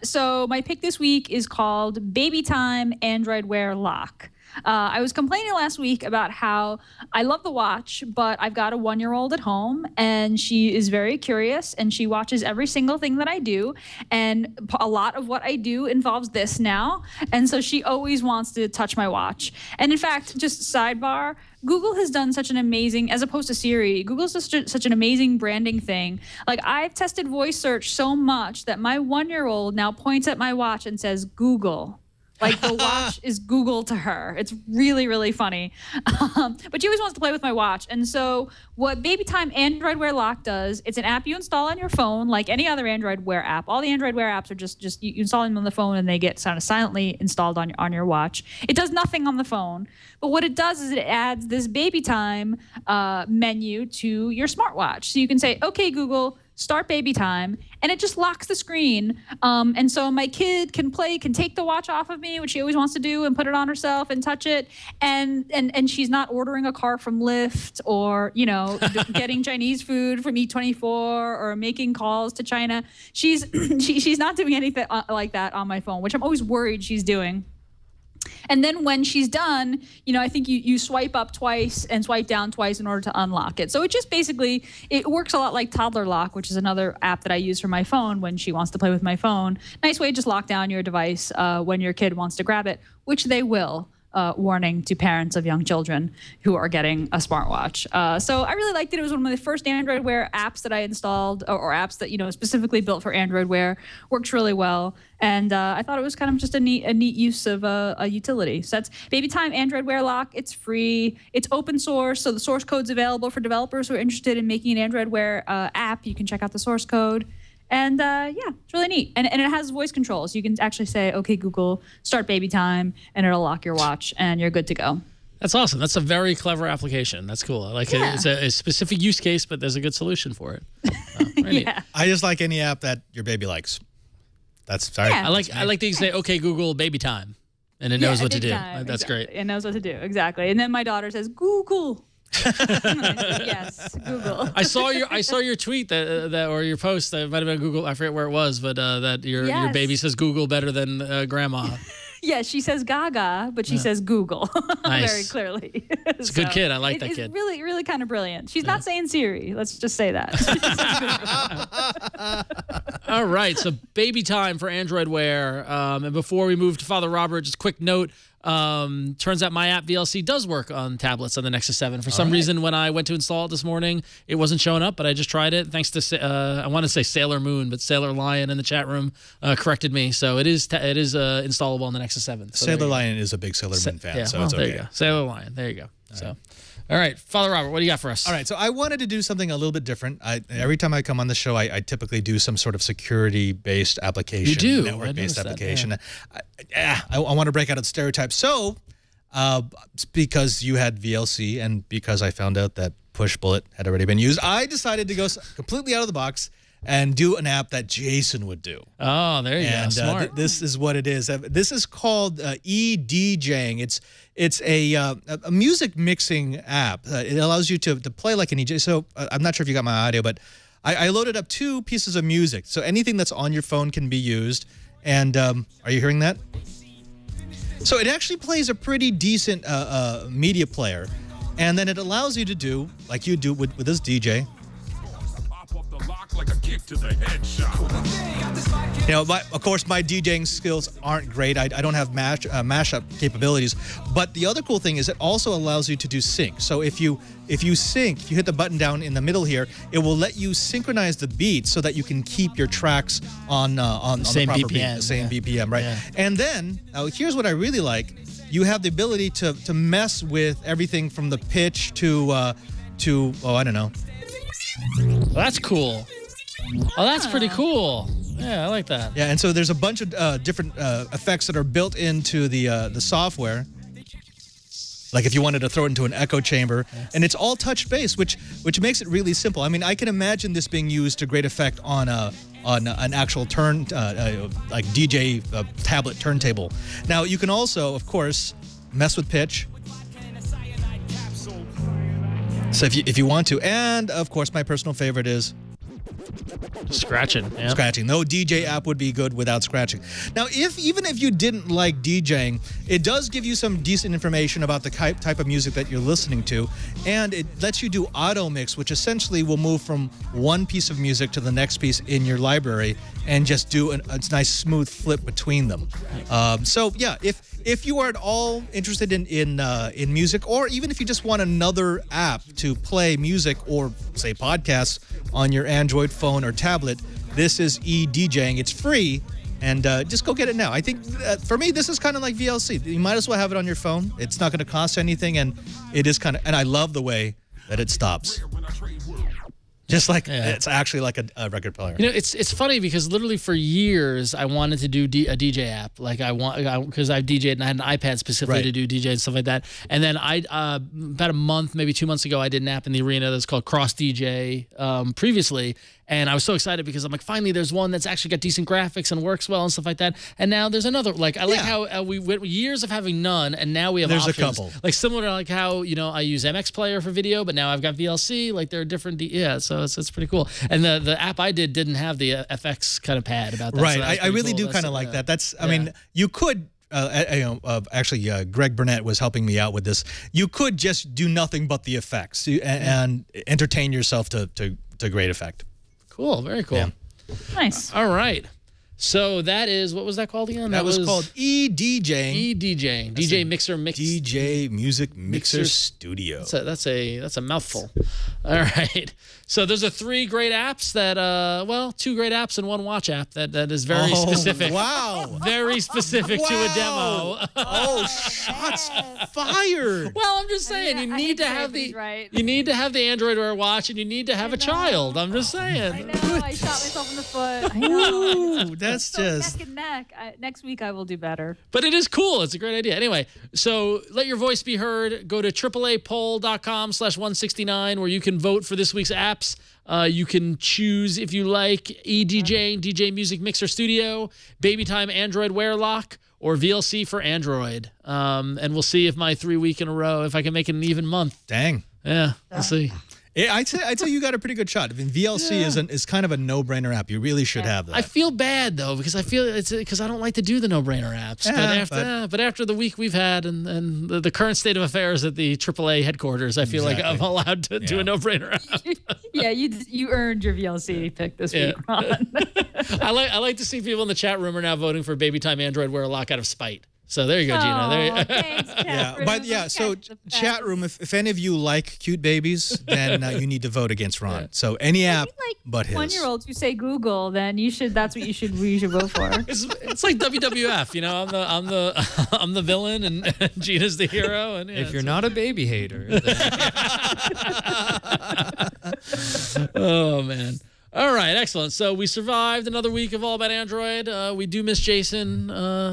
So my pick this week is called Baby Time Android Wear Lock. I was complaining last week about how I love the watch, but I've got a 1-year-old at home, and she is very curious, and she watches every single thing that I do, and a lot of what I do involves this now, and so she always wants to touch my watch. And in fact, just sidebar, Google has done such an amazing, as opposed to Siri, Google's just such an amazing branding thing. Like, I've tested voice search so much that my 1-year-old now points at my watch and says, Google. Like, the watch is Google to her. It's really, really funny. But she always wants to play with my watch. And so what Baby Time Android Wear Lock does, it's an app you install on your phone like any other Android Wear app. All the Android Wear apps are just you install them on the phone and they get sort of silently installed on your watch. It does nothing on the phone. But what it does is it adds this Baby Time menu to your smartwatch. So you can say, okay, Google, start Baby Time, and it just locks the screen. And so my kid can take the watch off of me, which she always wants to do, and put it on herself and touch it. And she's not ordering a car from Lyft or, getting Chinese food from Eat24 or making calls to China. She's not doing anything like that on my phone, which I'm always worried she's doing. And then when she's done, I think you swipe up twice and swipe down twice in order to unlock it. So it just basically, it works a lot like Toddler Lock, which is another app that I use for my phone when she wants to play with my phone. Nice way to just lock down your device when your kid wants to grab it, which they will. Warning to parents of young children who are getting a smartwatch. So I really liked it. It was one of the first Android Wear apps that I installed, or apps that specifically built for Android Wear. Works really well, and I thought it was kind of just a neat use of a utility. So that's Baby Time Android Wear Lock. It's free. It's open source, so the source code's available for developers who are interested in making an Android Wear app. You can check out the source code. And it's really neat. And it has voice control. So you can actually say, okay, Google, start Baby Time, and it'll lock your watch, and you're good to go. That's awesome. That's a very clever application. That's cool. I like it. It's a specific use case, but there's a good solution for it. Neat. I just like any app that your baby likes. That's sorry. Yeah. I like that you say, okay, Google, Baby Time, and it knows what to do. That's exactly. great. It knows what to do. Exactly. And then my daughter says, Google. Yes, Google. I saw your tweet that or your post that might have been Google. I forget where it was, but that your baby says Google better than grandma. Yeah, she says Gaga, but she says Google Nice. very clearly. It's a good kid. I like that kid. It's really, really kind of brilliant. She's not saying Siri. Let's just say that. All right, so baby time for Android Wear. And before we move to Father Robert, just a quick note. Turns out my app VLC does work on tablets on the Nexus 7. For some reason, when I went to install it this morning, it wasn't showing up, but I just tried it. Thanks to, I want to say Sailor Moon, but Sailor Lion in the chat room corrected me. So it is installable on the Nexus 7. So Sailor Lion is a big Sailor Moon fan, so it's okay. There you go. Sailor Lion. There you go. All right, Father Robert, what do you got for us? All right, so I wanted to do something a little bit different. Every time I come on the show, I typically do some sort of security-based application, You do? network-based I noticed application. I want to break out of stereotypes. So, because you had VLC and because I found out that Push Bullet had already been used, I decided to go completely out of the box and do an app that Jason would do. Oh, there you go. Smart. This is what it is. This is called eDJing. It's a music mixing app. It allows you to play like an EJ. So I'm not sure if you got my audio, but I loaded up 2 pieces of music. So anything that's on your phone can be used. And are you hearing that? So it actually plays a pretty decent media player. And then it allows you to do, like you do with this DJ. Like a kick to the headshot. You know, of course, my DJing skills aren't great. I don't have mashup capabilities. But the other cool thing is it also allows you to do sync. So if you sync, if you hit the button down in the middle here, it will let you synchronize the beat so that you can keep your tracks on the same proper BPM, beat, the same BPM, right? Yeah. And then here's what I really like: you have the ability to mess with everything from the pitch to I don't know. Well, that's cool. Oh, that's pretty cool. Yeah, I like that. Yeah, and so there's a bunch of different effects that are built into the software. Like if you wanted to throw it into an echo chamber, and it's all touch-based, which makes it really simple. I mean, I can imagine this being used to great effect on an actual like DJ tablet turntable. Now, you can also, of course, mess with pitch. So if you want to, and of course, my personal favorite is Scratching. Yeah. scratching. No DJ app would be good without scratching. Now, even if you didn't like DJing, it does give you some decent information about the type of music that you're listening to, and it lets you do auto mix, which essentially will move from one piece of music to the next piece in your library and just do a nice smooth flip between them. So yeah, if you are at all interested in music, or even if you just want another app to play music or say podcasts on your Android phone or tablet, this is eDJing. It's free, and just go get it now. I think for me, this is kind of like VLC. You might as well have it on your phone. It's not going to cost anything, and it is kind of. And I love the way that it stops. Just like it's actually like a record player. You know, it's funny because literally for years I wanted to do a DJ app. Like because I've DJed and I had an iPad specifically to do DJ and stuff like that. And then about a month, maybe 2 months ago, I did an app in the arena that's called Cross DJ previously. And I was so excited because I'm like, finally, there's one that's actually got decent graphics and works well and stuff like that. And now there's another. Like, I like how we went years of having none, and now we have options. There's a couple. Like similar to like how I use MX Player for video, but now I've got VLC. Like there are different. So it's pretty cool. And the app I didn't have the FX kind of pad about that. Right. So I really do kind of like that. That's. I mean, you could. Actually, Greg Burnett was helping me out with this. You could just do nothing but the effects and entertain yourself to great effect. Cool. Very cool. Yeah. Nice. All right. So that is, what was that called again? That was called eDJing. eDJing. DJ Mixer Mix. DJ Music Mixer Studio. That's a mouthful. All right. So those are 3 great apps that, 2 great apps and 1 watch app that is very specific. Wow. Very specific to a demo. Shots fired. Well, I'm just saying you need to have you need to have the Android Wear watch, and you need to have a child. I'm just saying. I know. I shot myself in the foot. I know. Ooh, that's just neck and neck. Next week I will do better. But it is cool. It's a great idea. Anyway, so let your voice be heard. Go to AAApoll.com/169 where you can vote for this week's apps. You can choose if you like eDJing, DJ Music Mixer Studio, Baby Time Android Wear Lock, or VLC for Android. And we'll see if my 3 week in a row, if I can make it an even month. dang. Yeah, we'll see. I'd say you got a pretty good shot. I mean, VLC is kind of a no-brainer app. You really should have that. I feel bad though because I feel it's because I don't like to do the no-brainer apps. But after the week we've had and the current state of affairs at the AAA headquarters, I feel like I'm allowed to do a no-brainer app. Yeah, you earned your VLC pick this week, Ron. I like to see people in the chat room are now voting for Baby Time Android wear a lock out of spite. So there you go, Gina. There you Thanks, chat room. So chat room, if any of you like cute babies, then you need to vote against Ron. Yeah. So any app but his. 1-year-olds who say Google, then that's what you should vote for. It's like WWF, you know. I'm the villain and Gina's the hero. And if you're not a baby hater. Oh man. All right, excellent. So we survived another week of All About Android. We do miss Jason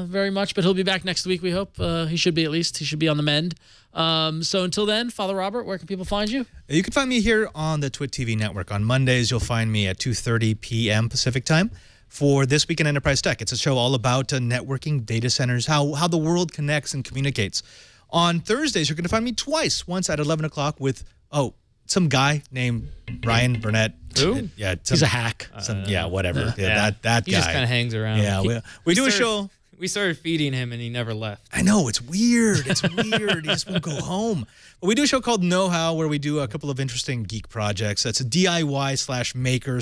very much, but he'll be back next week, we hope. He should be at least. He should be on the mend. So until then, Father Robert, where can people find you? You can find me here on the Twit TV network. On Mondays, you'll find me at 2:30 p.m. Pacific time for This Week in Enterprise Tech. It's a show all about networking, data centers, how the world connects and communicates. On Thursdays, you're going to find me twice, once at 11 o'clock with, some guy named Bryan, Burnett. Who? Yeah, he's a hack. Whatever. That guy. He just kind of hangs around. Yeah, we do a show. We started feeding him and he never left. I know, it's weird. It's weird. He just won't go home. But we do a show called Know How where we do a couple of interesting geek projects. It's a DIY/maker/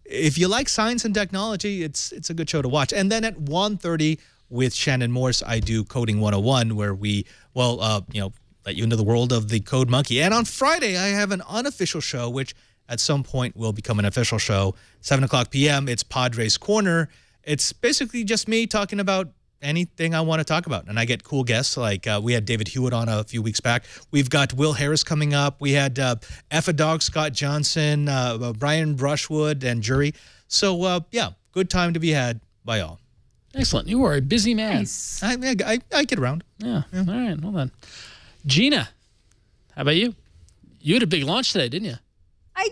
if you like science and technology, it's a good show to watch. And then at 1:30 with Shannon Morse, I do Coding 101 where we, let you into the world of the Code Monkey. And on Friday, I have an unofficial show, which at some point will become an official show. 7 o'clock p.m., it's Padres Corner. It's basically just me talking about anything I want to talk about. And I get cool guests, like we had David Hewitt on a few weeks back. We've got Will Harris coming up. We had F a Dog, Scott Johnson, Brian Brushwood, and Jury. So, good time to be had by all. Excellent. You are a busy man. Nice. I get around. Yeah. All right. Well then. Gina, how about you? You had a big launch today, didn't you? I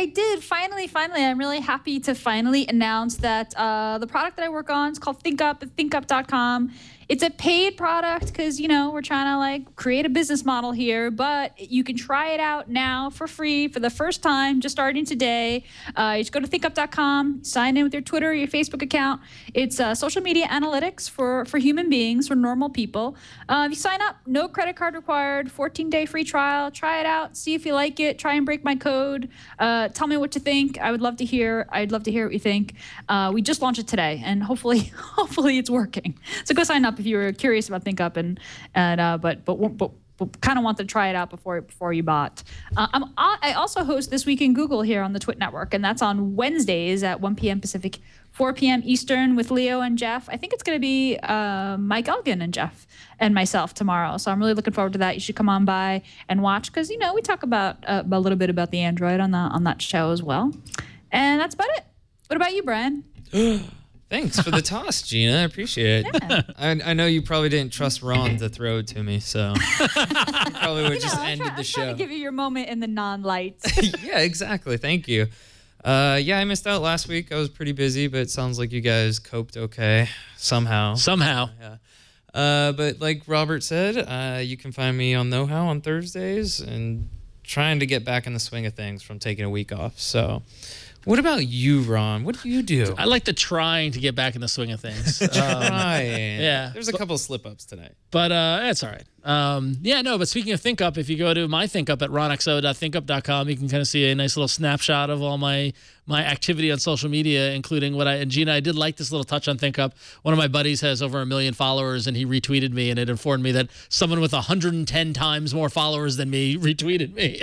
did. Finally, I'm really happy to finally announce that the product that I work on is called ThinkUp at thinkup.com. It's a paid product because, we're trying to create a business model here, but you can try it out now for free for the first time, just starting today. You just go to thinkup.com, sign in with your Twitter or your Facebook account. It's social media analytics for human beings, for normal people. If you sign up, no credit card required, 14-day free trial. Try it out, see if you like it, try and break my code. Tell me what you think. I'd love to hear what you think. We just launched it today, and hopefully it's working. So go sign up if you were curious about ThinkUp but kind of want to try it out before you bought. I also host This Week in Google here on the Twit Network, and that's on Wednesdays at 1 p.m. Pacific, 4 p.m. Eastern with Leo and Jeff. I think it's going to be Mike Elgin and Jeff and myself tomorrow. So I'm really looking forward to that. You should come on by and watch because, we talk about a little bit about the Android on that show as well. And that's about it. What about you, Bryan? Thanks for the toss, Gina. I appreciate it. Yeah. I know you probably didn't trust Ron to throw it to me, so you probably would have just ended the show. I'm trying to give you your moment in the non-lights. Yeah, exactly. Thank you. I missed out last week. I was pretty busy, but it sounds like you guys coped okay somehow. Yeah. But like Robert said, you can find me on Know How on Thursdays and trying to get back in the swing of things from taking a week off. So what about you, Ron? What do you do? I like the trying to get back in the swing of things. Trying. Yeah. There's a couple slip-ups tonight. But it's all right. But speaking of ThinkUp, if you go to my ThinkUp at ronxo.thinkup.com, you can kind of see a nice little snapshot of all my activity on social media, including and Gina, I did like this little touch on ThinkUp. One of my buddies has over 1 million followers, and he retweeted me, and it informed me that someone with 110 times more followers than me retweeted me.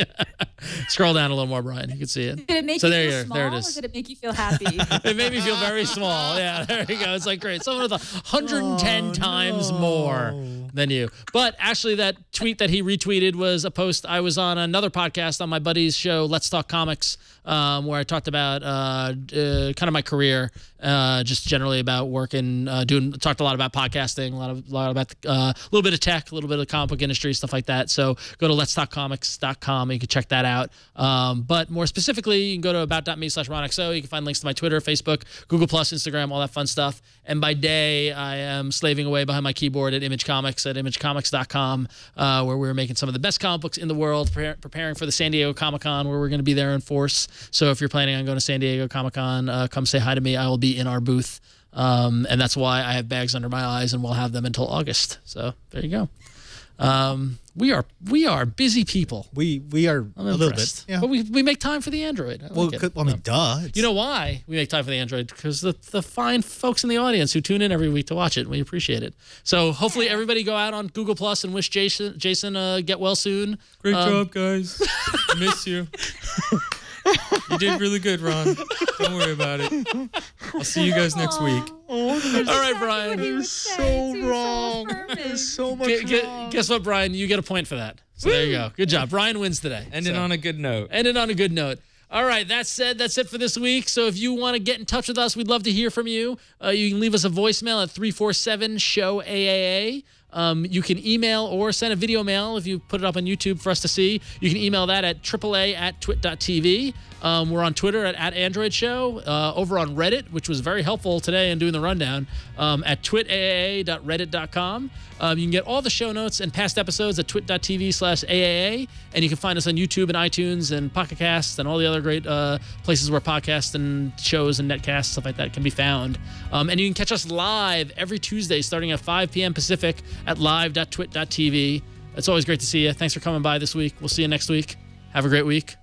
Scroll down a little more, Brian. You can see it. Did it make you feel small, or did it make you feel happy? It made me feel very small. Yeah, there you go. It's like, great. Someone with 110 times more than you. But actually, that tweet that he retweeted was a post. I was on another podcast on my buddy's show, Let's Talk Comics, where I talked about kind of my career, just generally about working, talked a lot about podcasting, a lot about a little bit of tech, a little bit of the comic book industry, stuff like that. So go to letstalkcomics.com and you can check that out. But more specifically, you can go to about.me/RonXO. You can find links to my Twitter, Facebook, Google+, Instagram, all that fun stuff. And by day, I am slaving away behind my keyboard at Image Comics, Comics at imagecomics.com, where we're making some of the best comic books in the world, preparing for the San Diego Comic-Con, where we're going to be there in force. So if you're planning on going to San Diego Comic-Con, come say hi to me. I will be in our booth. And that's why I have bags under my eyes, and we'll have them until August. So there you go. We are busy people. We are a little bit, yeah. But we make time for the Android. I mean, duh. You know why we make time for the Android? Because the fine folks in the audience who tune in every week to watch it. We appreciate it. So hopefully everybody go out on Google Plus and wish Jason get well soon. Great job, guys. Miss you. You did really good, Ron. Don't worry about it. I'll see you guys next week. All right, Bryan. You're so wrong. There's so much wrong. Guess what, Bryan? You get a point for that. So there you go. Good job. Bryan wins today. Ended on a good note. Ended on a good note. All right, that said, that's it for this week. So if you want to get in touch with us, we'd love to hear from you. You can leave us a voicemail at 347-SHOW-AAA. You can email or send a video mail if you put it up on YouTube for us to see. You can email that at AAA@twit.tv. We're on Twitter at Android Show. Over on Reddit, which was very helpful today in doing the rundown, at twitAAA.reddit.com. You can get all the show notes and past episodes at twit.tv/AAA. And you can find us on YouTube and iTunes and Pocket Casts and all the other great places where podcasts and shows and netcasts, stuff like that, can be found. And you can catch us live every Tuesday starting at 5 p.m. Pacific at live.twit.tv. It's always great to see you. Thanks for coming by this week. We'll see you next week. Have a great week.